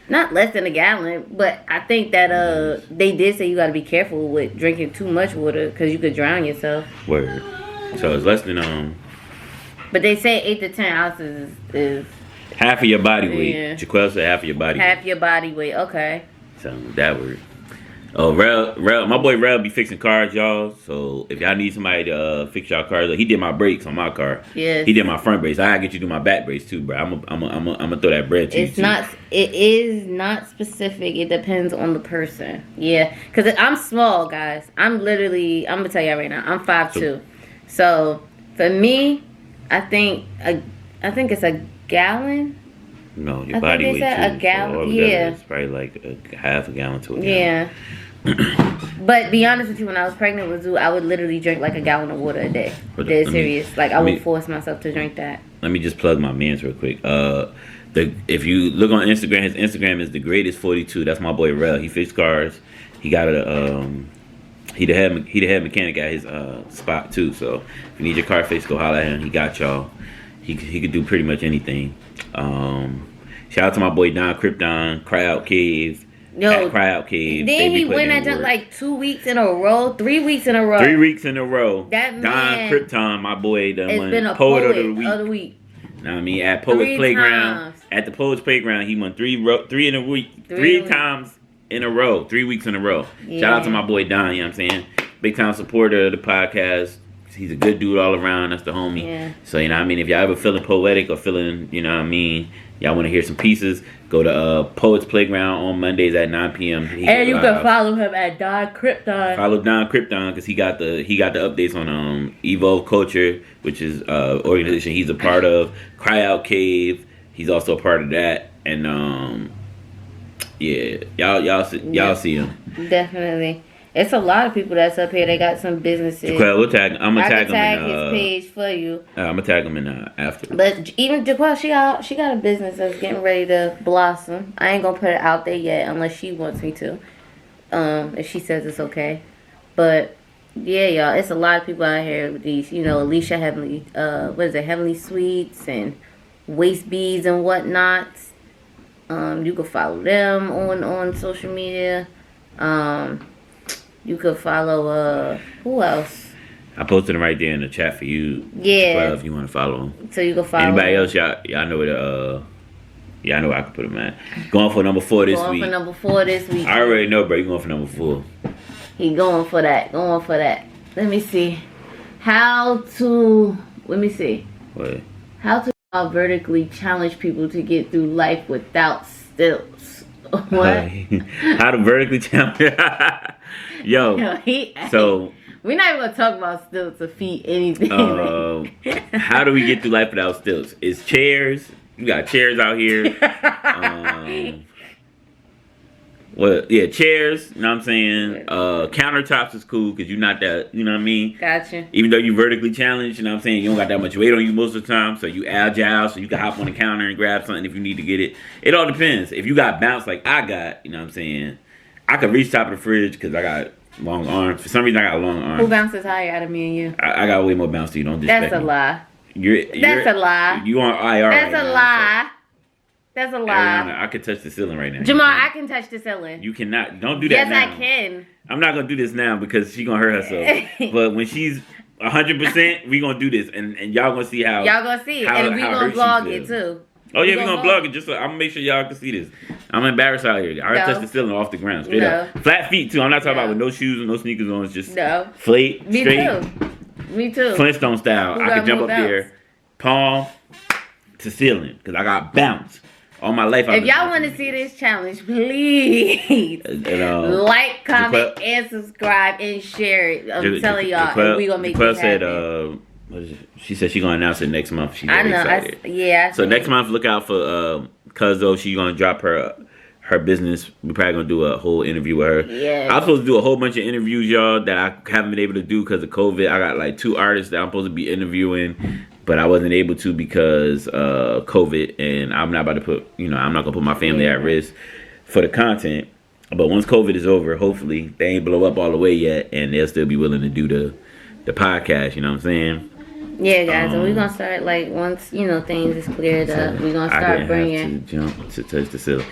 Not less than a gallon, but I think that they did say you got to be careful with drinking too much water because you could drown yourself. Word. So it's less than But they say 8 to 10 ounces is half of your body weight. Yeah. Jaquel said half of your body weight. half your body weight. Okay. So that word. Oh, Rel, my boy Rel be fixing cars, y'all. So if y'all need somebody to fix y'all cars, he did my brakes on my car. Yes. He did my front brakes. I gotta get you to do my back brakes too, bro. I'm gonna throw that bread to you. It's not. It is not specific. It depends on the person. Yeah, because I'm small, guys. I'm gonna tell y'all right now. I'm 5'2". So for me, I think it's a gallon. No, your I body think weight they said too. a gallon, So altogether, yeah. It's probably like a half a gallon to a gallon. Yeah. But be honest with you, when I was pregnant with Zoo, I would literally drink like a gallon of water a day. Dead serious. Like I would force myself to drink that. Let me just plug my man's real quick. If you look on Instagram, his Instagram is the greatest 42. That's my boy Rel. He fixed cars. He got he the head mechanic at his spot too. So if you need your car fixed, go holler at him. He got y'all. He could do pretty much anything. Shout out to my boy Don Krypton, Cry Out Cave. Yo, Cry Out Cave. Then he went at that like 2 weeks in a row, 3 weeks in a row. 3 weeks in a row. That Don man Krypton, my boy, has won been a poet poet of the week. Know what I mean? At Poets 3 Playground. times. At the Poets Playground, he won three in a week. Three Three in a times in a row. 3 weeks in a row. Yeah. Shout out to my boy Don, you know what I'm saying? Big time supporter of the podcast. He's a good dude all around. That's the homie. Yeah. So, you know what I mean? If y'all ever feeling poetic or feeling, you know what I mean, y'all want to hear some pieces, go to Poets Playground on Mondays at 9 p.m. And you can follow him at Don Krypton. Follow Don Krypton because he got the updates on Evolve Culture, which is organization he's a part of. Cry Out Cave, he's also a part of that. And yeah, y'all see him. Definitely. It's a lot of people that's up here. They got some businesses. Jaquel, I'm gonna tag him in his page for you. I'm gonna tag him in after. But even Jaquel, she got a business that's getting ready to blossom. I ain't gonna put it out there yet unless she wants me to. If she says it's okay. But yeah, y'all, it's a lot of people out here with these, Alicia Heavenly, Heavenly Sweets and Waist Beads and whatnot. You can follow them on social media. You could follow, who else? I posted them right there in the chat for you. Yeah. Jaquel, if you want to follow them. So you can follow anybody them. else, y'all know where I know where I can put them at. Going for number 4 this week. Going for number 4 this week. I already know, bro. You going for number 4. He going for that. Let me see. What? How to vertically challenge people to get through life without stilts. What? How to vertically challenge? Yo. Yo, So We're not even gonna talk about stilts or feet, anything. How do we get through life without stilts? It's chairs. You got chairs out here. Chairs. You know what I'm saying? Countertops is cool because you're not that. You know what I mean? Gotcha. Even though you're vertically challenged, you know what I'm saying? You don't got that much weight on you most of the time, so you agile, so you can hop on the counter and grab something if you need to get it. It all depends. If you got bounce like I got, you know what I'm saying? I could reach top of the fridge because I got long arms. For some reason, I got long arms. Who bounces higher out of me and you? I got way more bounce to you. Don't disrespect That's a me. lie. That's a lie. You on IR That's right a now, lie. That's a so. lie. Ariana, I could touch the ceiling right now. Jamal, I can touch the ceiling. You cannot. Don't do that yes, now. I can. I'm not going to do this now because she's going to hurt herself. But when she's 100%, we going to do this. And y'all going to see how. Y'all going to see it. And we going to vlog it too. Oh, yeah, we're going to vlog it. Just so, I'm going to make sure y'all can see this. I'm embarrassed out here. I touch the ceiling off the ground. Straight up. Flat feet, too. I'm not talking about with no shoes and no sneakers on. It's just straight. Me too. Flintstone style. I can jump up there, palm to ceiling. Because I got bounce. All my life. If y'all want to see this challenge, please like, comment, and subscribe and share it. I'm telling y'all, and we gonna make this happen. She said she's gonna announce it next month. She's very excited. So next month, look out for Cuzzo. She's gonna drop her business. We're probably gonna do a whole interview with her. Yeah. I was supposed to do a whole bunch of interviews, y'all, that I haven't been able to do because of COVID. I got like 2 artists that I'm supposed to be interviewing, but I wasn't able to because COVID, and I'm not about to put, I'm not gonna put my family at risk for the content. But once COVID is over, hopefully they ain't blow up all the way yet, and they'll still be willing to do the podcast. You know what I'm saying? Yeah, guys, and we're gonna start once things is cleared up. We're gonna start bringing. I have to jump to touch the ceiling.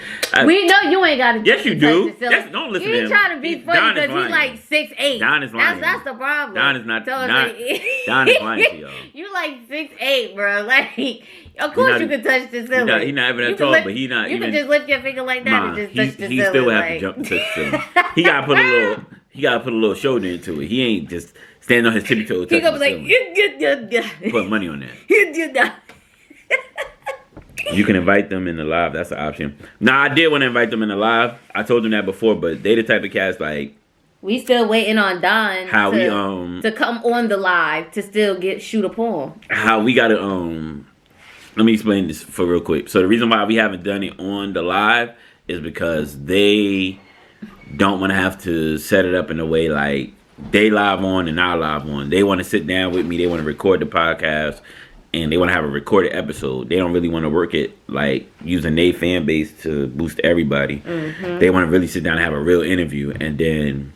We know you ain't got to. Yes, you do. Yes, don't listen to him. You trying to be funny because he's like 6'8". Don is lying. That's the problem. Don is not. Don is lying to y'all. You like 6'8", bro. Like, of course you can touch the ceiling. He's not even that tall, but he not. You can just lift your finger like that and just touch the ceiling. He still have to jump to touch the ceiling. He gotta put a little shoulder into it. He ain't just stand on his tippy toes. He gonna be like, put money on that. You can invite them in the live. That's an option. Nah, I did want to invite them in the live. I told them that before, but they the type of cats like. We still waiting on Don to come on the live to still shoot a poem. How we gotta let me explain this for real quick. So the reason why we haven't done it on the live is because they don't want to have to set it up in a way like they live on and I live on. They want to sit down with me. They want to record the podcast and they want to have a recorded episode. They don't really want to work it like using their fan base to boost everybody. Mm-hmm. They want to really sit down and have a real interview and then,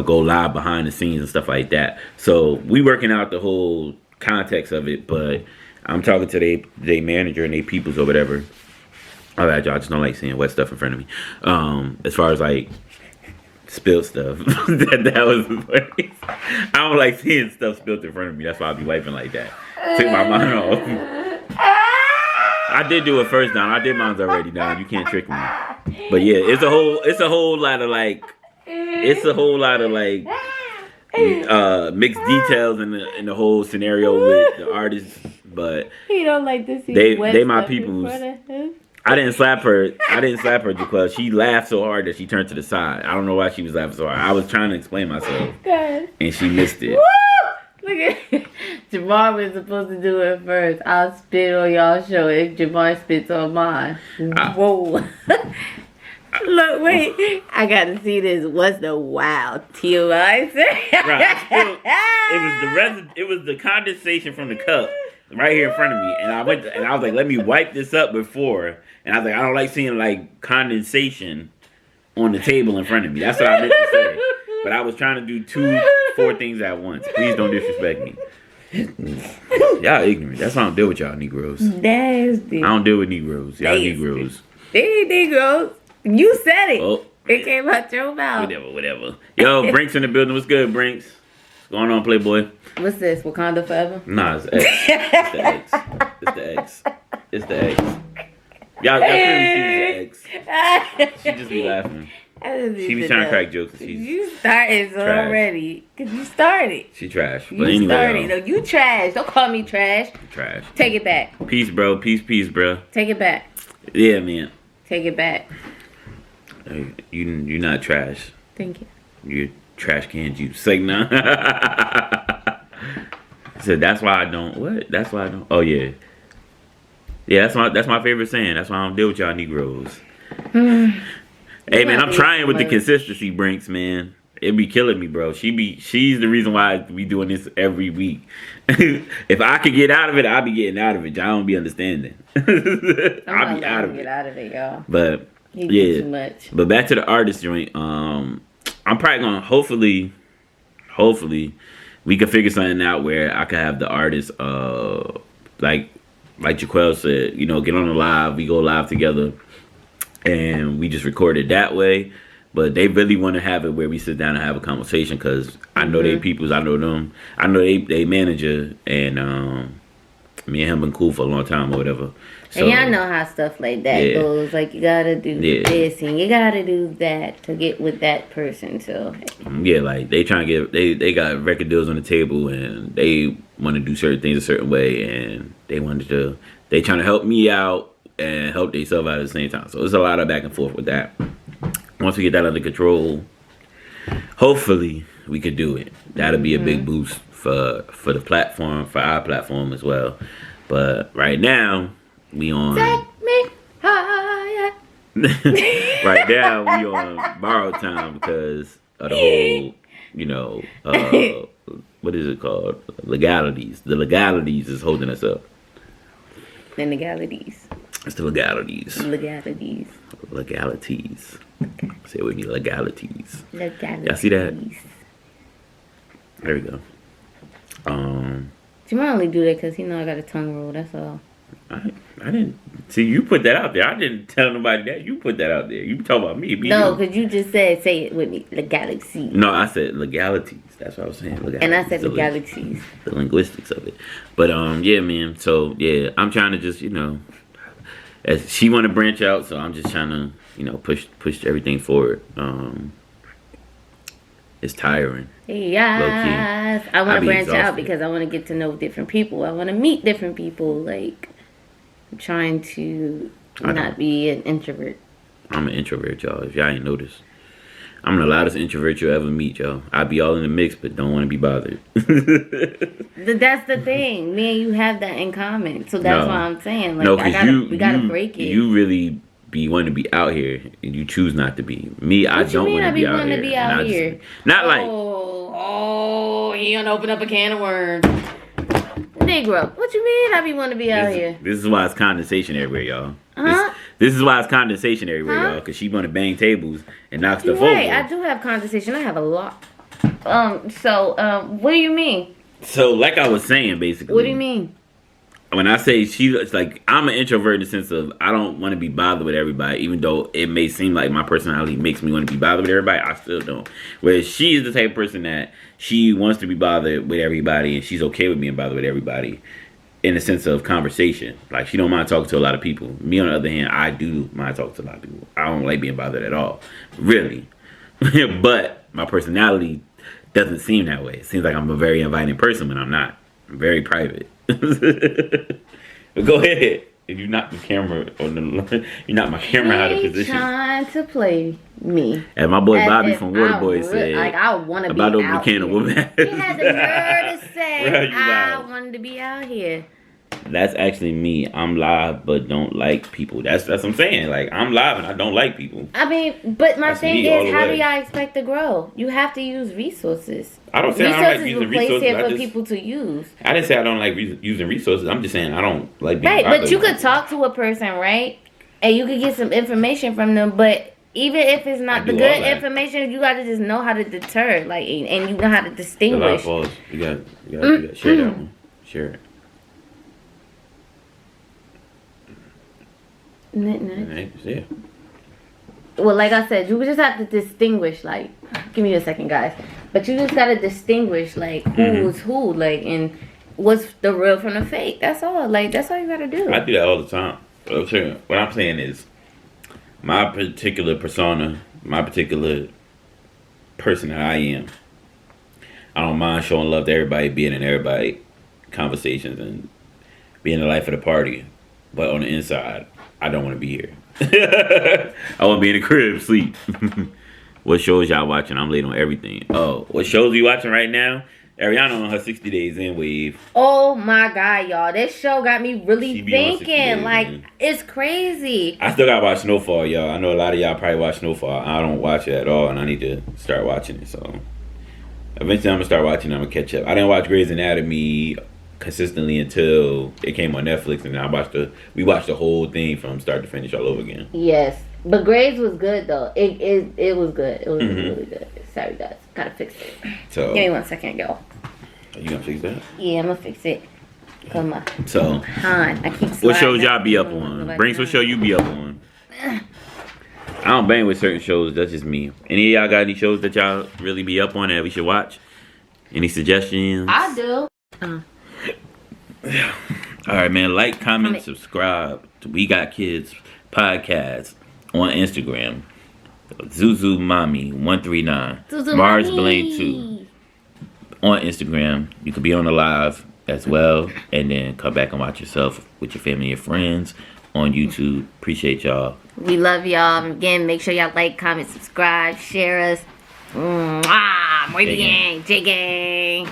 go live behind the scenes and stuff like that. So we working out the whole context of it, but I'm talking to their manager and their peoples or whatever. All right, y'all, I just don't like seeing wet stuff in front of me. As far as like spilled stuff, that was funny. I don't like seeing stuff spilled in front of me. That's why I be wiping like that. Took my mind off. I did do it first, Don. I did mine already, Don. You can't trick me. But yeah, it's a whole lot of mixed details in the whole scenario with the artists. But he don't like to see they my peoples. I didn't slap her, Jaquel. She laughed so hard that she turned to the side. I don't know why she was laughing so hard. I was trying to explain myself, and she missed it. Woo! Look at Jamar was supposed to do it first. I'll spit on y'all show if Jamar spits on mine. Whoa. Look, wait. I got to see this. What's the wild TMI? It was the condensation from the cup right here in front of me, and I was like, let me wipe this up before. And I was like, I don't like seeing like condensation on the table in front of me. That's what I meant to say. But I was trying to do 4 things at once. Please don't disrespect me. Y'all ignorant. That's why I don't deal with y'all Negroes. Nasty. I don't deal with Negroes. Y'all Negroes. They ain't Negroes. You said it. Oh. It came out your mouth. Whatever. Yo, Brinks in the building. What's good, Brinks? What's going on, Playboy? What's this? Wakanda Forever? Nah, it's X. It's the X. Y'all clearly see the X. She just be laughing. She be trying to crack jokes. You started already. Because you started. She trash. But anyway. No, you trash. Don't call me trash. Trash. Take it back. Peace, bro. Peace, bro. Take it back. Yeah, man. Take it back. You're not trash. Thank you. trash can juice. Like, nah. He said, that's why I don't. What? That's why I don't. Oh, yeah. Yeah, that's my favorite saying. That's why I don't deal with y'all Negroes. Hey, man, I'm trying with the consistency, Brinks, man. It be killing me, bro. She's the reason why we doing this every week. If I could get out of it, I'll be getting out of it. Y'all don't be understanding. I'll be out of it. Get out of it, y'all. But you do too much. But back to the artist joint. I'm probably gonna hopefully we can figure something out where I can have the artist like Jaquel said, you know, get on the live. We go live together, and we just record it that way. But they really want to have it where we sit down and have a conversation because I know they peoples, I know them, I know they manager, and me and him been cool for a long time or whatever. So, and y'all know how stuff like that goes. Like you gotta do this and you gotta do that to get with that person. So yeah, like they trying to get they got record deals on the table and they want to do certain things a certain way, and they trying to help me out and help themselves out at the same time. So it's a lot of back and forth with that. Once we get that under control, hopefully we could do it. That'll be a big boost for the platform, for our platform as well. But right now, we on... Take me higher. Right now, we on borrowed time because of the whole, you know, what is it called? Legalities. The legalities is holding us up. The legalities. It's the legalities. Legalities. Legalities. Say it with me, legalities. Legalities. Y'all see that? There we go. Jamal only do that because he know I got a tongue roll. That's all. I didn't see you put that out there. I didn't tell nobody that. You put that out there. You talking about me? No, because you just said say it with me. Legalities. No, I said legalities. That's what I was saying. Legalities. And I said legalities. The linguistics of it. But yeah, man. So yeah, I'm trying to just as she want to branch out, so I'm just trying to push everything forward. It's tiring. Yes, I want to branch out because I want to get to know different people. I want to meet different people. Like, I'm trying to not be an introvert. I'm an introvert, y'all. If y'all ain't noticed, I'm the loudest introvert you'll ever meet, y'all. I be all in the mix, but don't want to be bothered. That's the thing. Me and you have that in common. So that's why I'm saying, like, we gotta break it. You really be wanting to be out here, and you choose not to be. Me, I don't want to be out here. Not like. Oh, he gonna open up a can of worms. Negro, what you mean I be wanting to be out here? This is why it's condensation everywhere, y'all. This is why it's condensation everywhere, y'all. Because she want to bang tables and knock stuff over. Right, I do have condensation. I have a lot. What do you mean? So, like I was saying, basically. What do you mean? When I say it's like, I'm an introvert in the sense of I don't want to be bothered with everybody, even though it may seem like my personality makes me want to be bothered with everybody, I still don't. Whereas she is the type of person that she wants to be bothered with everybody, and she's okay with being bothered with everybody in the sense of conversation. Like, she don't mind talking to a lot of people. Me, on the other hand, I do mind talking to a lot of people. I don't like being bothered at all, really. But my personality doesn't seem that way. It seems like I'm a very inviting person when I'm not. I'm very private. Go ahead. If you knock the camera on the, you knock my camera out of position. Trying to play me. And my boy Bobby from Waterboy said, like, I want to be about out here. He had the nerve to say, I wanted to be out here. That's actually me. I'm live, but don't like people. That's what I'm saying. Like, I'm live and I don't like people. I mean, but my thing is, how do y'all expect to grow? You have to use resources. I don't say I don't like using resources. Here for people to use. I didn't say I don't like using resources. I'm just saying I don't like being right. But you could talk to a person, right? And you could get some information from them. But even if it's not the good information, you got to just know how to deter, like, and you know how to distinguish. You got share that one. Share it. Yeah. Well, like I said, you just have to distinguish, like, give me a second, guys. But you just got to distinguish, like, who's who, like, and what's the real from the fake. That's all. Like, that's all you got to do. I do that all the time. What I'm saying is, my particular persona, my particular person that I am, I don't mind showing love to everybody, being in everybody conversations and being the life of the party. But on the inside, I don't want to be here. I want to be in the crib, sleep. What shows y'all watching? I'm late on everything. Oh, what shows we watching right now? Ariana on her 60 Days in wave. Oh my God, y'all. This show got me really She be on 60 thinking. days, Like, man. it's crazy. I still gotta watch Snowfall, y'all. I know a lot of y'all probably watch Snowfall. I don't watch it at all, and I need to start watching it. So eventually, I'm gonna start watching it. I'm gonna catch up. I didn't watch Grey's Anatomy consistently until it came on Netflix, and we watched the whole thing from start to finish all over again. Yes. But Graves was good, though. It was good. It was Mhm. really good. Sorry, guys. Gotta fix it. So Give me 1 second, y'all. are you gonna fix that? Yeah, I'm gonna fix it. Come on. So Han, I keep what shows sliding y'all be up back. on? Brinks, what show you be up on? I don't bang with certain shows. That's just me. Any of y'all got any shows that y'all really be up on that we should watch? Any suggestions? I do. All right, man. Like, comment, subscribe to We Got Kids Podcast on Instagram. Zuzu Mommy 139. Zuzu Mars Mommy. Blaine 2 on Instagram. You could be on the live as well, and then come back and watch yourself with your family and friends on YouTube. Appreciate y'all. We love y'all. Again, make sure y'all like, comment, subscribe, share us. Muy bien, J-Gang.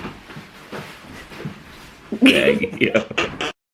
Yeah.